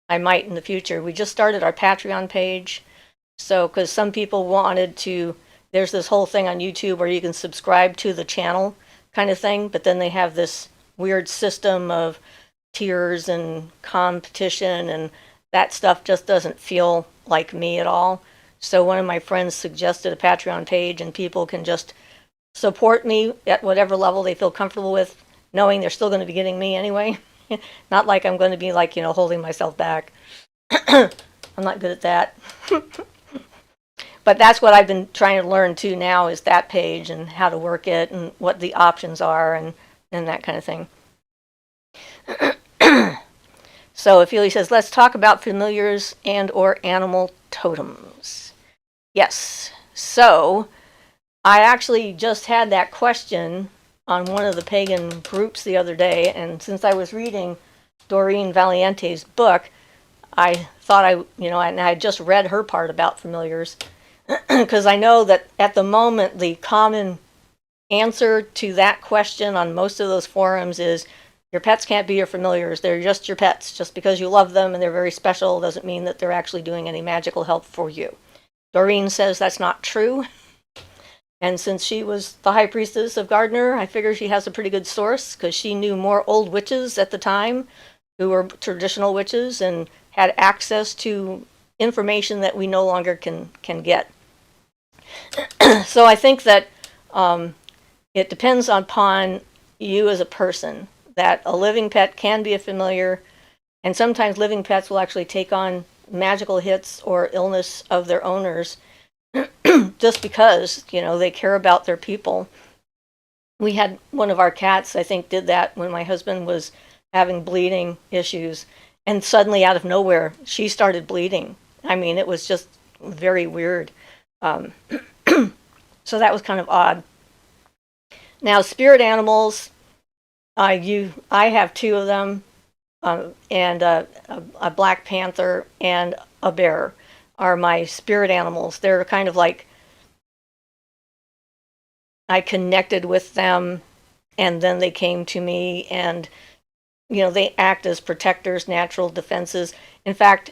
I might in the future. We just started our Patreon page, so because some people wanted to, there's this whole thing on YouTube where you can subscribe to the channel kind of thing, but then they have this weird system of tiers and competition, and that stuff just doesn't feel like me at all. So one of my friends suggested a Patreon page, and people can just support me at whatever level they feel comfortable with, knowing they're still going to be getting me anyway. Not like I'm going to be like, holding myself back. I'm not good at that. But that's what I've been trying to learn too now, is that page and how to work it and what the options are and that kind of thing. So Ophelia says, "Let's talk about familiars and or animal totems." Yes. So I actually just had that question on one of the pagan groups the other day, and since I was reading Doreen Valiente's book, I thought and I had just read her part about familiars, because I know that at the moment the common answer to that question on most of those forums is, your pets can't be your familiars. They're just your pets. Just because you love them and they're very special doesn't mean that they're actually doing any magical help for you. Doreen says that's not true. And since she was the high priestess of Gardner, I figure she has a pretty good source, because she knew more old witches at the time who were traditional witches and had access to information that we no longer can get. So I think that it depends upon you as a person. that a living pet can be a familiar, and sometimes living pets will actually take on magical hits or illness of their owners just because, they care about their people. We had one of our cats, I think, did that when my husband was having bleeding issues, and suddenly out of nowhere she started bleeding. I mean, it was just very weird. um, so that was kind of odd. Now, spirit animals, I have two of them, and a black panther and a bear are my spirit animals. They're kind of like, I connected with them and then they came to me, and they act as protectors, natural defenses. In fact,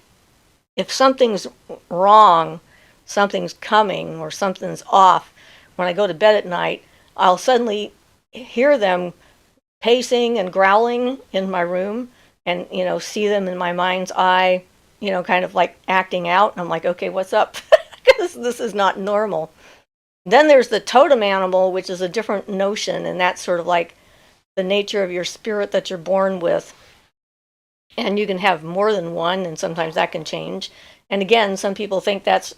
if something's wrong, something's coming, or something's off, when I go to bed at night, I'll suddenly hear them pacing and growling in my room, and see them in my mind's eye, kind of like acting out, and I'm like, okay, what's up? Because this is not normal. Then there's the totem animal, which is a different notion, and that's sort of like the nature of your spirit that you're born with. And you can have more than one, and sometimes that can change. And again, some people think that's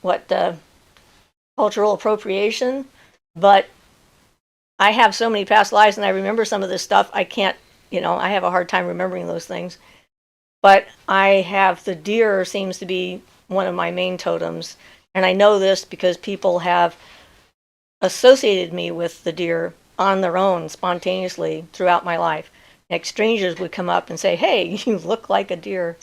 what cultural appropriation, but I have so many past lives and I remember some of this stuff. I can't, I have a hard time remembering those things. But I have the deer seems to be one of my main totems. And I know this because people have associated me with the deer on their own spontaneously throughout my life. Like strangers would come up and say, hey, you look like a deer.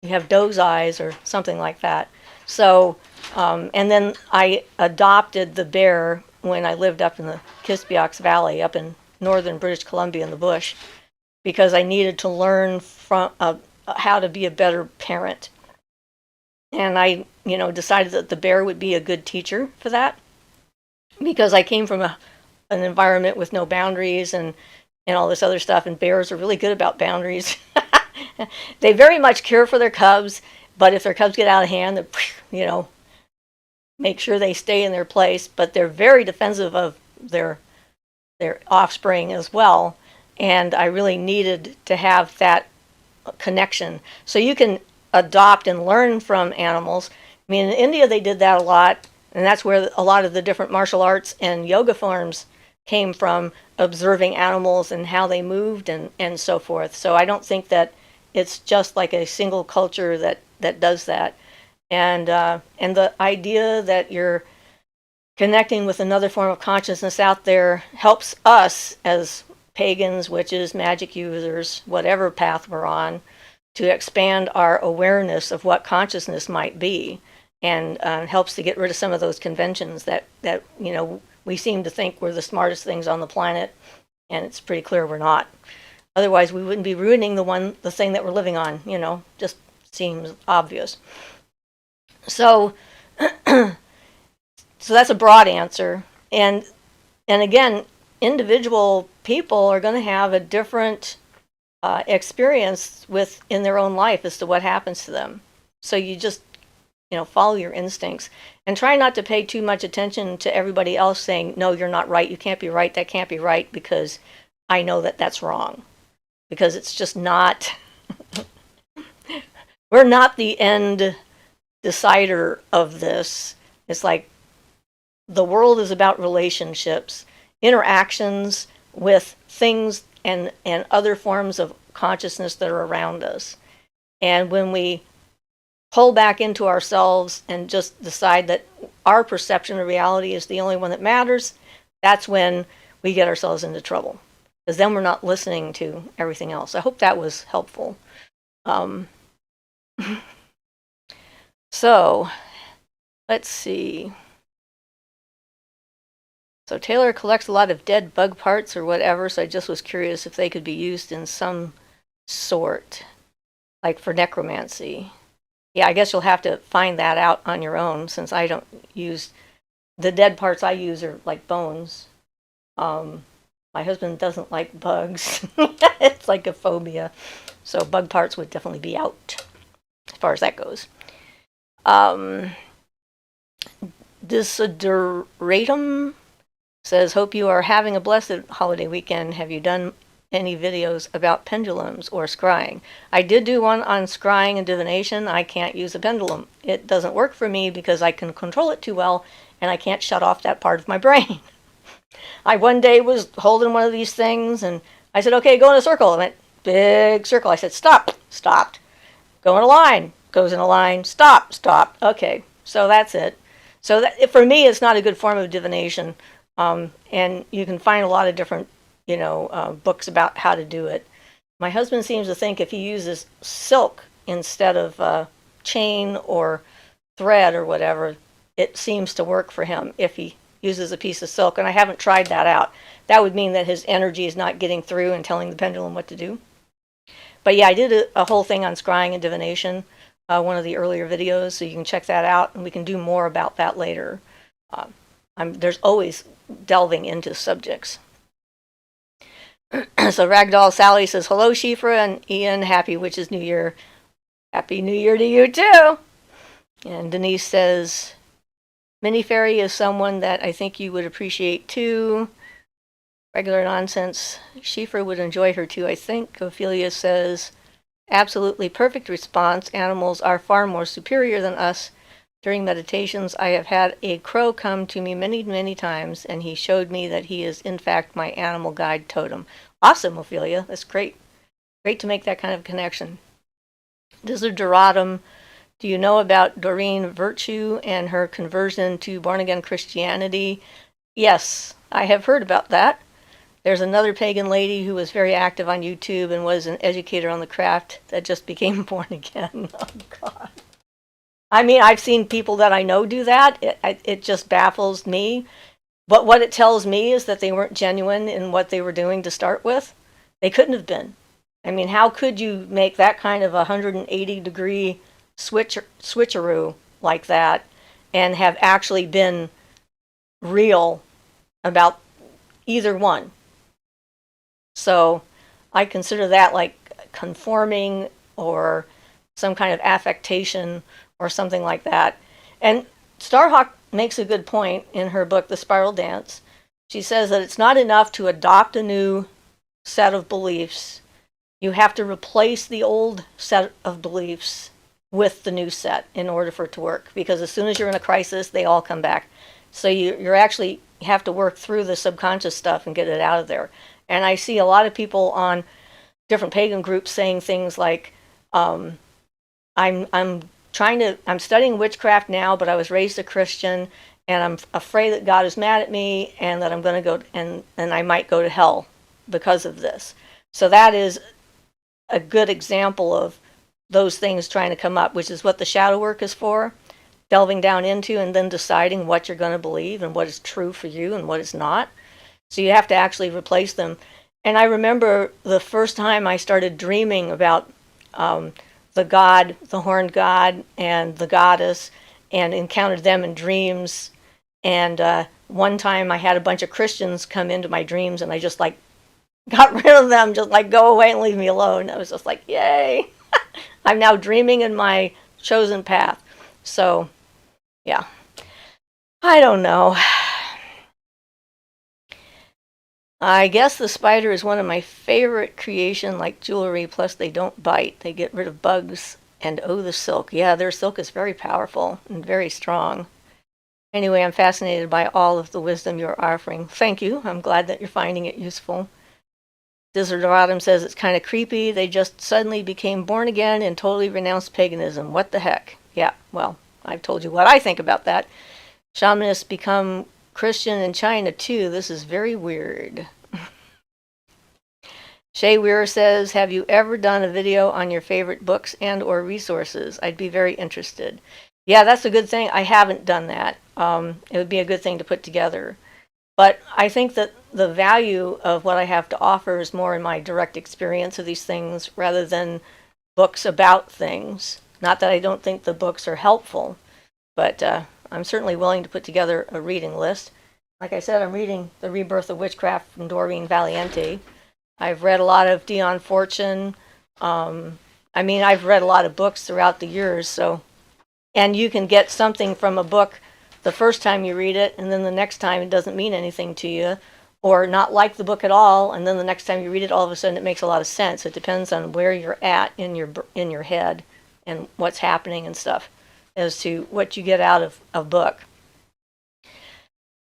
You have doe's eyes or something like that. So, and then I adopted the bear when I lived up in the Kispiox Valley, up in northern British Columbia in the bush, because I needed to learn from how to be a better parent. And I, decided that the bear would be a good teacher for that, because I came from an environment with no boundaries and all this other stuff, and bears are really good about boundaries. They very much care for their cubs, but if their cubs get out of hand, they, make sure they stay in their place. But they're very defensive of their offspring as well, and I really needed to have that connection. So you can adopt and learn from animals. I mean, in India they did that a lot, and that's where a lot of the different martial arts and yoga forms came from, observing animals and how they moved and so forth. So I don't think that it's just like a single culture that does that. And the idea that you're connecting with another form of consciousness out there helps us as pagans, witches, magic users, whatever path we're on, to expand our awareness of what consciousness might be, and helps to get rid of some of those conventions that we seem to think we're the smartest things on the planet, and it's pretty clear we're not. Otherwise, we wouldn't be ruining the thing that we're living on. Just seems obvious. So, so that's a broad answer, and again, individual people are going to have a different experience in their own life as to what happens to them. So you just follow your instincts and try not to pay too much attention to everybody else saying, no, you're not right, you can't be right, that can't be right, because I know that that's wrong, because it's just not. We're not the end decider of this. It's like the world is about relationships, interactions with things and other forms of consciousness that are around us. And when we pull back into ourselves and just decide that our perception of reality is the only one that matters, that's when we get ourselves into trouble, because then we're not listening to everything else. I hope that was helpful. So let's see. So Taylor collects a lot of dead bug parts or whatever, so I just was curious if they could be used in some sort, like for necromancy. Yeah, I guess you'll have to find that out on your own, since I don't use the dead parts. I use are like bones. My husband doesn't like bugs. It's like a phobia. So bug parts would definitely be out as far as that goes. Desideratum says, hope you are having a blessed holiday weekend. Have you done any videos about pendulums or scrying. I did do one on scrying and divination. I can't use a pendulum. It doesn't work for me because I can control it too well, and I can't shut off that part of my brain. I one day was holding one of these things, and I said, okay, go in a circle. I went, big circle. I said, stop, stopped. Go in a line, goes in a line, stop, stop. Okay, so that's it. So that, for me, it's not a good form of divination. And you can find a lot of different, books about how to do it. My husband seems to think if he uses silk instead of chain or thread or whatever, it seems to work for him if he uses a piece of silk. And I haven't tried that out. That would mean that his energy is not getting through and telling the pendulum what to do. But yeah, I did a whole thing on scrying and divination, one of the earlier videos, so you can check that out, and we can do more about that later. There's always delving into subjects. So Ragdoll Sally says, hello, Siofra and Ian, happy Witches New Year. Happy New Year to you, too. And Denise says, Mini Fairy is someone that I think you would appreciate, too. Regular Nonsense, Siofra would enjoy her, too, I think. Ophelia says, absolutely perfect response. Animals are far more superior than us. During meditations, I have had a crow come to me many, many times, and he showed me that he is, in fact, my animal guide totem. Awesome, Ophelia. That's great. Great to make that kind of connection. Desiderdatum, do you know about Doreen Virtue and her conversion to born-again Christianity? Yes, I have heard about that. There's another pagan lady who was very active on YouTube and was an educator on the craft that just became born again. Oh, God. I mean, I've seen people that I know do that. It just baffles me. But what it tells me is that they weren't genuine in what they were doing to start with. They couldn't have been. I mean, how could you make that kind of 180-degree switcheroo like that and have actually been real about either one? So I consider that like conforming or some kind of affectation or something like that. And Starhawk makes a good point in her book, The Spiral Dance. She says that it's not enough to adopt a new set of beliefs. You have to replace the old set of beliefs with the new set in order for it to work. Because as soon as you're in a crisis, they all come back. So you're actually have to work through the subconscious stuff and get it out of there. And I see a lot of people on different pagan groups saying things like, I'm studying witchcraft now, but I was raised a Christian, and I'm afraid that God is mad at me, and that I'm going to go and I might go to hell because of this. So that is a good example of those things trying to come up, which is what the shadow work is for, delving down into and then deciding what you're going to believe and what is true for you and what is not. So you have to actually replace them. And I remember the first time I started dreaming about the god, the horned god, and the goddess, and encountered them in dreams. And one time I had a bunch of Christians come into my dreams, and I just like got rid of them, just like go away and leave me alone. I was just like, yay! I'm now dreaming in my chosen path. So, yeah. I don't know. I guess the spider is one of my favorite creation, like jewelry, plus they don't bite. They get rid of bugs. And oh, the silk. Yeah, their silk is very powerful and very strong. Anyway, I'm fascinated by all of the wisdom you're offering. Thank you. I'm glad that you're finding it useful. Desiderdatum says it's kind of creepy. They just suddenly became born again and totally renounced paganism. What the heck? Yeah, well, I've told you what I think about that. Shamanists become Christian in China, too. This is very weird. Shay Weir says, have you ever done a video on your favorite books and or resources? I'd be very interested. Yeah, that's a good thing. I haven't done that. It would be a good thing to put together. But I think that the value of what I have to offer is more in my direct experience of these things rather than books about things. Not that I don't think the books are helpful, but I'm certainly willing to put together a reading list. Like I said, I'm reading The Rebirth of Witchcraft from Doreen Valiente. I've read a lot of Dion Fortune. I've read a lot of books throughout the years, so. And you can get something from a book the first time you read it, and then the next time it doesn't mean anything to you. or not like the book at all, and then the next time you read it, all of a sudden it makes a lot of sense. It depends on where you're at in your head and what's happening and stuff as to what you get out of a book.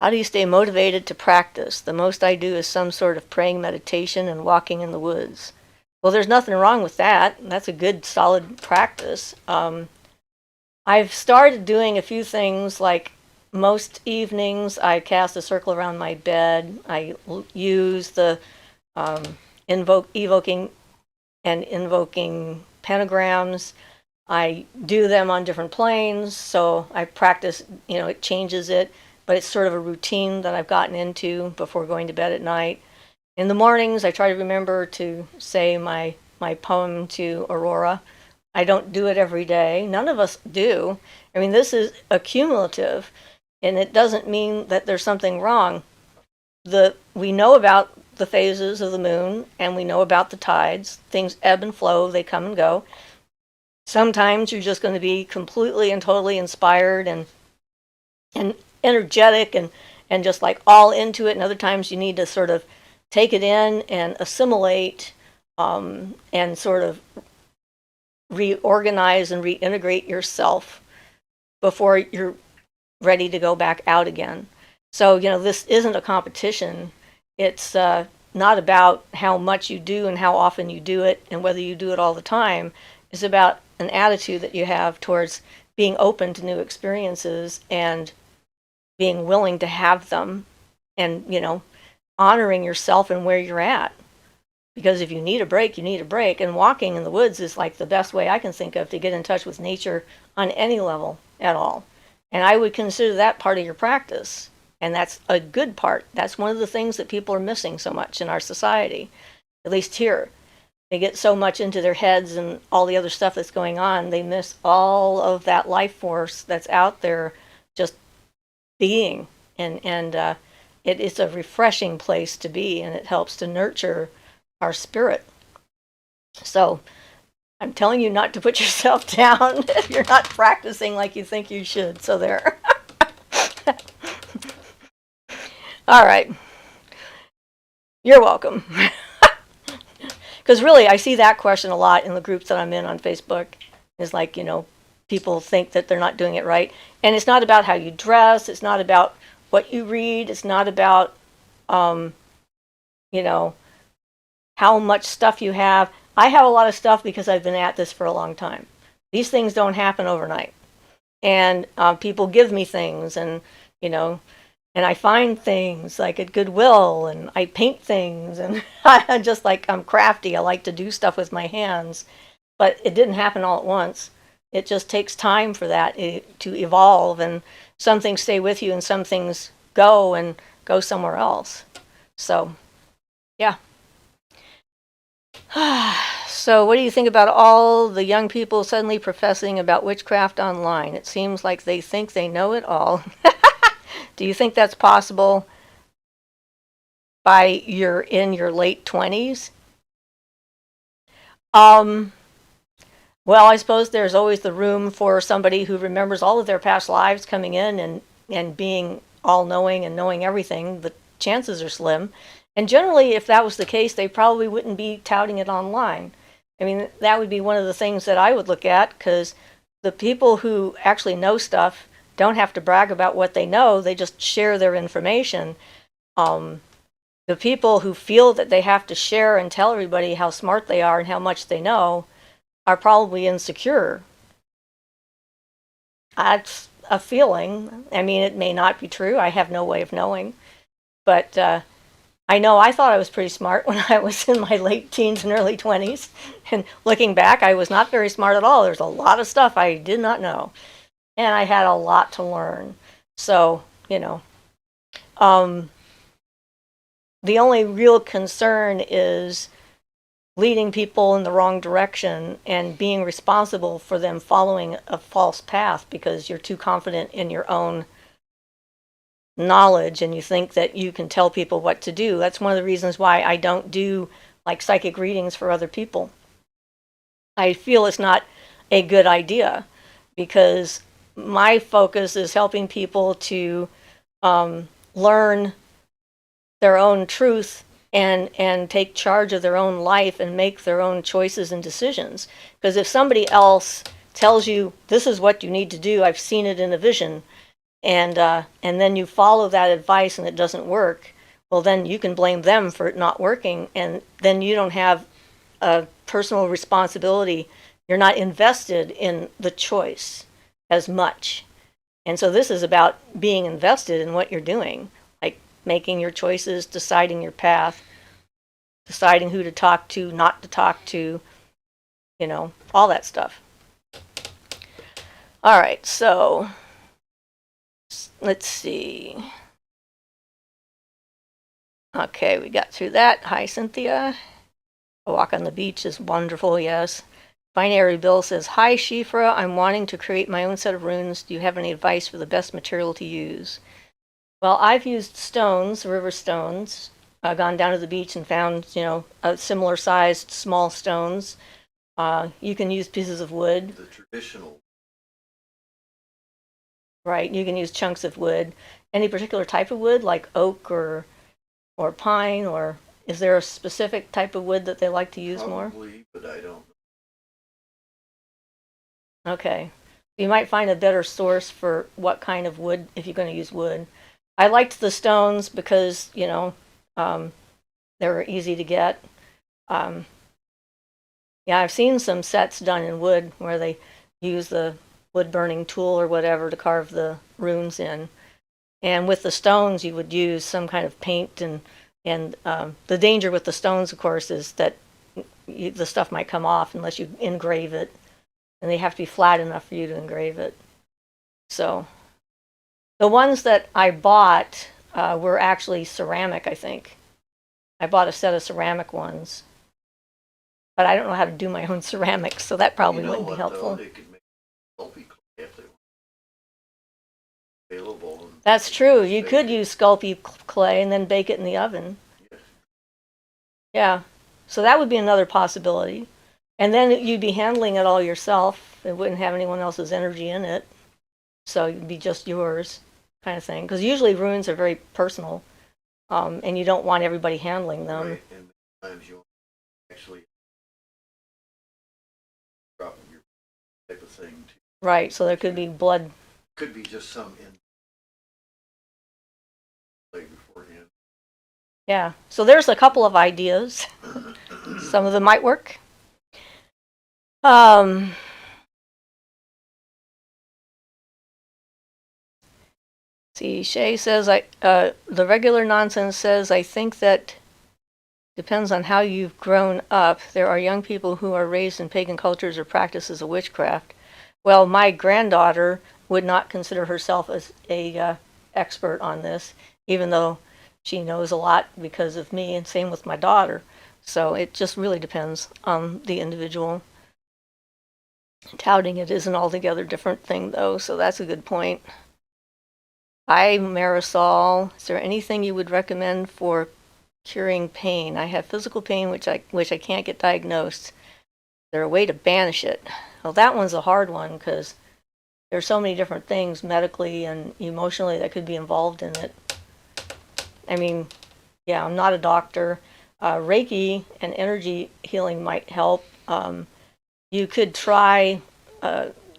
How do you stay motivated to practice? The most I do is some sort of praying meditation and walking in the woods. Well, there's nothing wrong with that. That's a good, solid practice. I've started doing a few things, like most evenings I cast a circle around my bed. I use the evoking pentagrams. I do them on different planes, so I practice, it changes it, but it's sort of a routine that I've gotten into before going to bed at night. In the mornings, I try to remember to say my poem to Aurora. I don't do it every day. None of us do. I mean, this is accumulative, and it doesn't mean that there's something wrong. We know about the phases of the moon, and we know about the tides. Things ebb and flow, they come and go. Sometimes you're just going to be completely and totally inspired and energetic and just like all into it, and other times you need to sort of take it in and assimilate and sort of reorganize and reintegrate yourself before you're ready to go back out again. So, this isn't a competition. It's not about how much you do and how often you do it and whether you do it all the time. It's about an attitude that you have towards being open to new experiences and being willing to have them, and honoring yourself and where you're at. Because if you need a break, you need a break. And walking in the woods is like the best way I can think of to get in touch with nature on any level at all. And I would consider that part of your practice. And that's a good part. That's one of the things that people are missing so much in our society, at least here. They get so much into their heads and all the other stuff that's going on, they miss all of that life force that's out there just being. And it's a refreshing place to be, and it helps to nurture our spirit. So I'm telling you not to put yourself down if you're not practicing like you think you should. So there. All right. You're welcome. Because really, I see that question a lot in the groups that I'm in on Facebook. Is like, people think that they're not doing it right. And it's not about how you dress. It's not about what you read. It's not about, how much stuff you have. I have a lot of stuff because I've been at this for a long time. These things don't happen overnight. And people give me things, and, and I find things like at Goodwill, and I paint things, and I'm just like, I'm crafty. I like to do stuff with my hands. But it didn't happen all at once. It just takes time for that to evolve, and some things stay with you and some things go somewhere else. So, yeah. So what do you think about all the young people suddenly professing about witchcraft online? It seems like they think they know it all. Do you think that's possible by you're in your late 20s? Well, I suppose there's always the room for somebody who remembers all of their past lives coming in and being all-knowing and knowing everything. The chances are slim. And generally, if that was the case, they probably wouldn't be touting it online. I mean, that would be one of the things that I would look at, because the people who actually know stuff don't have to brag about what they know. They just share their information. The people who feel that they have to share and tell everybody how smart they are and how much they know are probably insecure. That's a feeling. I mean, it may not be true. I have no way of knowing. But I know I thought I was pretty smart when I was in my late teens and early 20s. And looking back, I was not very smart at all. There's a lot of stuff I did not know. And I had a lot to learn. So, the only real concern is leading people in the wrong direction and being responsible for them following a false path because you're too confident in your own knowledge and you think that you can tell people what to do. That's one of the reasons why I don't do like psychic readings for other people. I feel it's not a good idea because my focus is helping people to learn their own truth and take charge of their own life and make their own choices and decisions. Because if somebody else tells you this is what you need to do, I've seen it in a vision, and then you follow that advice and it doesn't work, well, then you can blame them for it not working, and then you don't have a personal responsibility. You're not invested in the choice as much. And so this is about being invested in what you're doing, like making your choices, deciding your path, deciding who to talk to, not to talk to, all that stuff. All right, so let's see. Okay, we got through that. Hi, Cynthia. A walk on the beach is wonderful, yes. Binary Bill says, hi, Siofra. I'm wanting to create my own set of runes. Do you have any advice for the best material to use? Well, I've used stones, river stones. I've gone down to the beach and found, a similar sized small stones. You can use pieces of wood.
The traditional.
Right, you can use chunks of wood. Any particular type of wood, like oak or pine, or is there a specific type of wood that they like to use more?
Probably, but I don't.
Okay. You might find a better source for what kind of wood if you're going to use wood. I liked the stones because, they were easy to get. Yeah, I've seen some sets done in wood where they use the wood burning tool or whatever to carve the runes in. And with the stones, you would use some kind of paint, and the danger with the stones, of course, is that the stuff might come off unless you engrave it, and they have to be flat enough for you to engrave it. So the ones that I bought were actually ceramic, I think. I bought a set of ceramic ones, but I don't know how to do my own ceramics, so that probably wouldn't be helpful.
They could make Sculpey clay if they were available.
That's true. You could use Sculpey clay and then bake it in the oven.
Yes.
Yeah. So that would be another possibility. And then you'd be handling it all yourself. It wouldn't have anyone else's energy in it. So it'd be just yours, kind of thing. Because usually runes are very personal, and you don't want everybody handling them.
Right, and sometimes you actually drop your type of thing too.
Right, so there could be blood.
Could be just some in play beforehand.
Yeah, so there's a couple of ideas. Some of them might work. See, Shay says, the regular nonsense says, I think that depends on how you've grown up. There are young people who are raised in pagan cultures or practices of witchcraft. Well, my granddaughter would not consider herself as a expert on this, even though she knows a lot because of me, and same with my daughter. So it just really depends on the individual. Touting it is an altogether different thing, though, so that's a good point. Hi, Marisol. Is there anything you would recommend for curing pain? I have physical pain which I can't get diagnosed. Is there a way to banish it? Well, that one's a hard one because there's so many different things medically and emotionally that could be involved in it. I mean, yeah, I'm not a doctor. Reiki and energy healing might help. You could try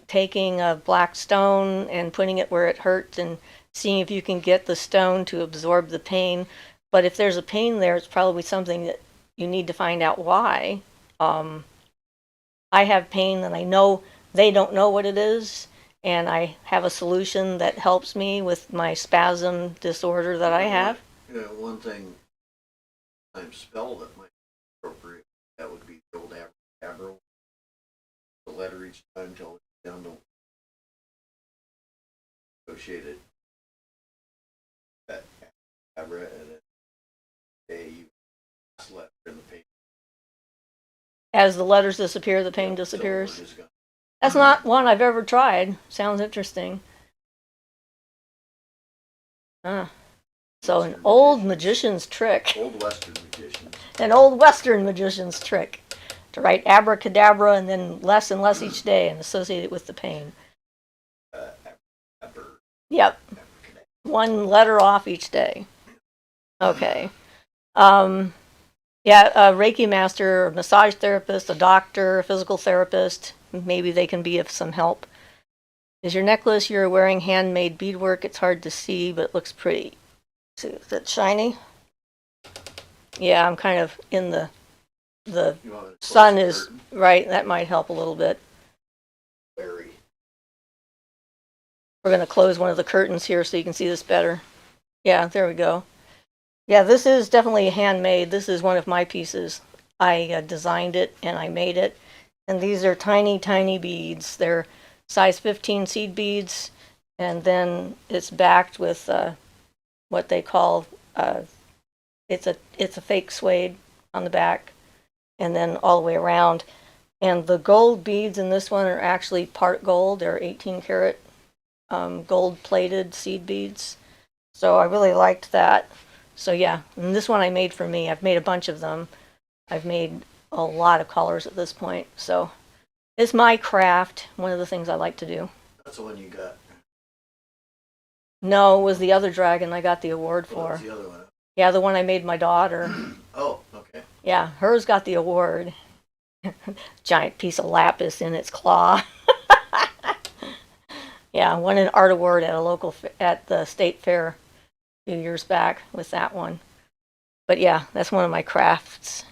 taking a black stone and putting it where it hurts and seeing if you can get the stone to absorb the pain. But if there's a pain there, it's probably something that you need to find out why. I have pain and I know they don't know what it is, and I have a solution that helps me with my spasm disorder that I have.
Yeah, one thing, spell that might be appropriate, that would be the old abracadabra. The letter each time till it's down to associated that abracadabra, and then you letter in the pain.
As the letters disappear, the pain disappears. That's not one I've ever tried. Sounds interesting. So an old magician's trick.
Old Western magicians.
An old Western magician's trick. To write abracadabra and then less and less each day and associate it with the pain. Yep. One letter off each day. Okay. Um, yeah, a Reiki master, a massage therapist, a doctor, a physical therapist. Maybe they can be of some help. Is your necklace you're wearing handmade beadwork? It's hard to see, but it looks pretty. See, is it shiny? Yeah, I'm kind of in the
You want me to close
sun
the
is
curtain?
right. That might help a little bit.
Very.
We're going to close one of the curtains here so you can see this better. Yeah, there we go. Yeah, this is definitely handmade. This is one of my pieces. I designed it and I made it. And these are tiny, tiny beads. They're size 15 seed beads. And then it's backed with what they call uh, it's a fake suede on the back, and then all the way around. And the gold beads in this one are actually part gold. They're 18 karat gold plated seed beads. So I really liked that. So yeah, and this one I made for me. I've made a bunch of them. I've made a lot of colors at this point. So it's my craft. One of the things I like to do.
That's the one you got.
No, it was the other dragon I got the award
Oh, that was
for.
the other one.
Yeah, the one I made my daughter.
Oh, okay.
Yeah, hers got the award. Giant piece of lapis in its claw. Yeah, won an art award at a local at the state fair a few years back with that one. But yeah, that's one of my crafts.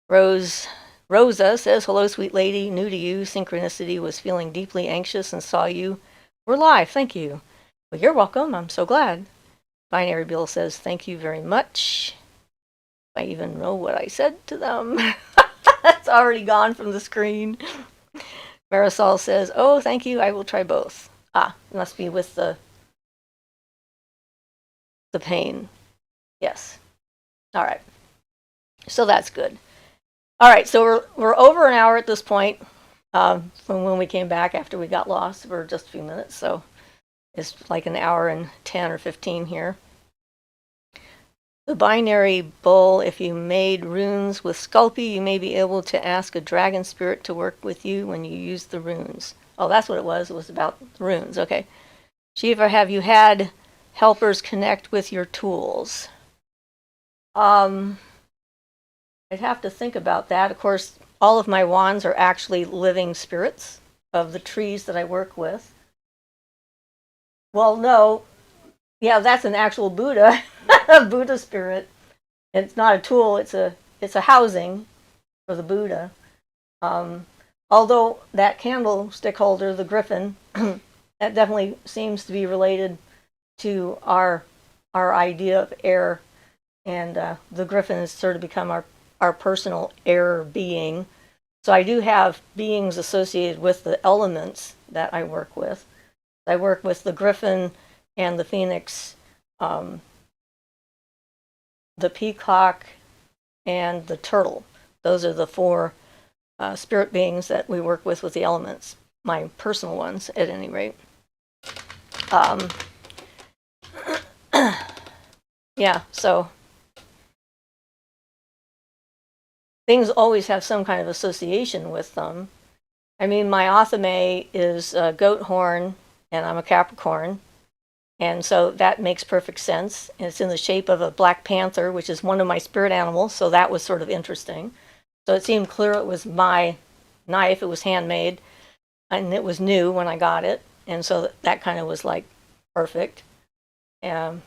Rosa says, "Hello, sweet lady. New to you. Synchronicity was feeling deeply anxious and saw you. We're live. Thank you. Well, you're welcome. I'm so glad." Binary Bill says, "Thank you very much." I even know what I said to them. That's already gone from the screen. Marisol says, "Oh, thank you. I will try both." Ah, it must be with the pain. Yes. All right. So that's good. All right. So we're over an hour at this point from when we came back after we got lost for just a few minutes. So it's like an hour and 10 or 15 here. The binary bull, if you made runes with Sculpey, you may be able to ask a dragon spirit to work with you when you use the runes. Oh, that's what it was. It was about the runes. Okay. Shiva, have you had helpers connect with your tools? I'd have to think about that. Of course, all of my wands are actually living spirits of the trees that I work with. Well, no. Yeah, that's an actual Buddha, a Buddha spirit. It's not a tool, it's a housing for the Buddha. Um, Although that candlestick holder, the griffin, that definitely seems to be related to our idea of air, and the griffin has sort of become our personal air being. So I do have beings associated with the elements that I work with. I work with the griffin and the phoenix, um, the peacock, and the turtle. Those are the four spirit beings that we work with the elements. My personal ones, at any rate. Um, yeah, so things always have some kind of association with them. I mean, my Athame is a goat horn, and I'm a Capricorn, and so that makes perfect sense. And it's in the shape of a black panther, which is one of my spirit animals, so that was sort of interesting. So it seemed clear it was my knife. It was handmade, and it was new when I got it, and so that kind of was like perfect. Um,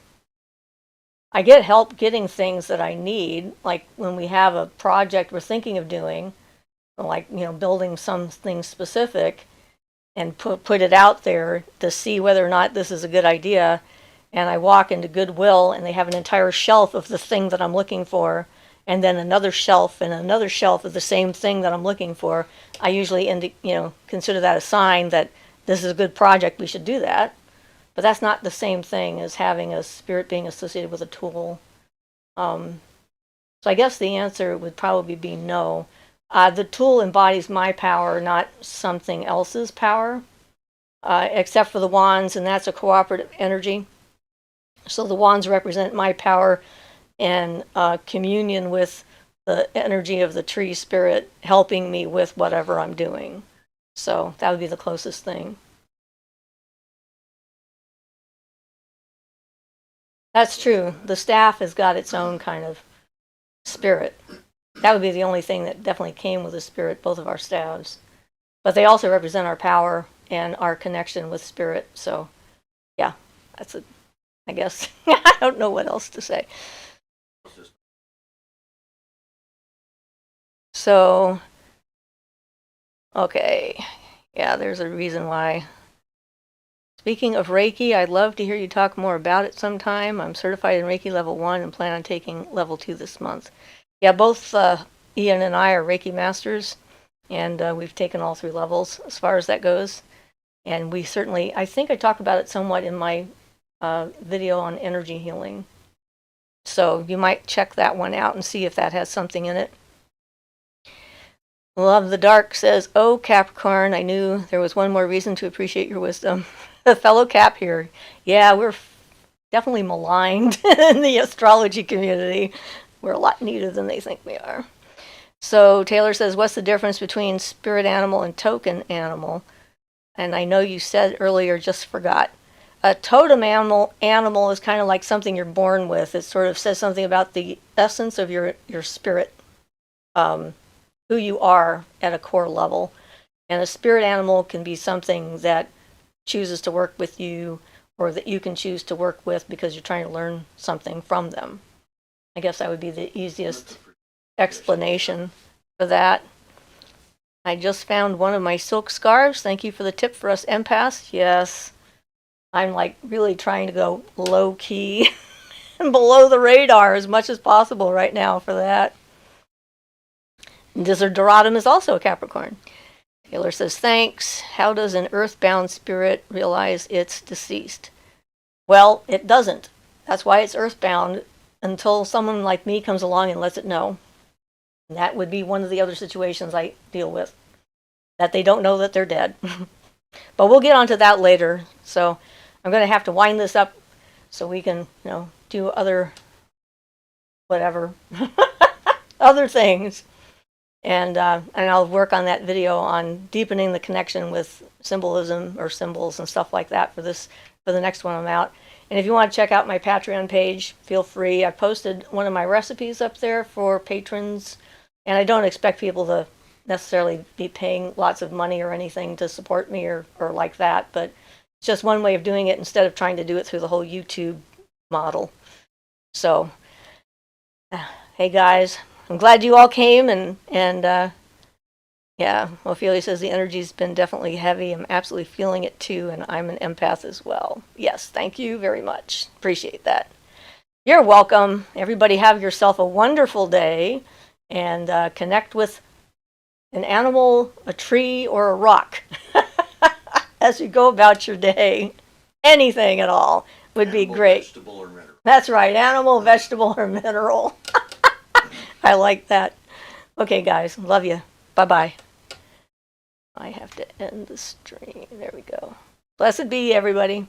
I get help getting things that I need, like when we have a project we're thinking of doing, like building something specific, and put it out there to see whether or not this is a good idea. And I walk into Goodwill and they have an entire shelf of the thing that I'm looking for, and then another shelf and another shelf of the same thing that I'm looking for. I usually consider that a sign that this is a good project, we should do that. But that's not the same thing as having a spirit being associated with a tool. So I guess the answer would probably be no. The tool embodies my power, not something else's power, except for the wands, and that's a cooperative energy. So the wands represent my power and communion with the energy of the tree spirit helping me with whatever I'm doing. So that would be the closest thing. That's true. The staff has got its own kind of spirit. That would be the only thing that definitely came with the spirit, both of our staffs. But they also represent our power and our connection with spirit. So, yeah, that's it. I guess. I don't know what else to say. So, okay. Yeah, there's a reason why. Speaking of Reiki, I'd love to hear you talk more about it sometime. I'm certified in Reiki level 1 and plan on taking level 2 this month. Yeah, both Ian and I are Reiki masters, and we've taken all 3 levels as far as that goes. And we certainly, I think I talk about it somewhat in my video on energy healing. So you might check that one out and see if that has something in it. Love the Dark says, "Oh, Capricorn, I knew there was one more reason to appreciate your wisdom." A fellow Cap here. Yeah, we're definitely maligned in the astrology community. We're a lot neater than they think we are. So Taylor says, "What's the difference between spirit animal and token animal?" And I know you said earlier, just forgot. A totem animal is kind of like something you're born with. It sort of says something about the essence of your spirit. Who you are at a core level. And a spirit animal can be something that chooses to work with you, or that you can choose to work with because you're trying to learn something from them. I guess that would be the easiest explanation for that. I just found one of my silk scarves. Thank you for the tip for us empaths. Yes, I'm like really trying to go low key and below the radar as much as possible right now for that. Desideratum is also a Capricorn. Taylor says, "Thanks. How does an earthbound spirit realize it's deceased?" Well, it doesn't. That's why it's earthbound until someone like me comes along and lets it know. And that would be one of the other situations I deal with, that they don't know that they're dead. But we'll get onto that later. So I'm going to have to wind this up so we can, do other, whatever, other things. And I'll work on that video on deepening the connection with symbolism or symbols and stuff like that for the next one I'm out. And if you want to check out my Patreon page, feel free. I posted one of my recipes up there for patrons, and I don't expect people to necessarily be paying lots of money or anything to support me or like that, but it's just one way of doing it instead of trying to do it through the whole YouTube model. So, hey guys, I'm glad you all came, and yeah, Ophelia says the energy's been definitely heavy. I'm absolutely feeling it too, and I'm an empath as well. Yes, thank you very much. Appreciate that. You're welcome. Everybody have yourself a wonderful day, and connect with an animal, a tree, or a rock as you go about your day. Anything at all would be great.
Vegetable or mineral.
That's right, animal, vegetable, or mineral. I like that. Okay, guys, love you. Bye-bye. I have to end the stream. There we go. Blessed be, everybody.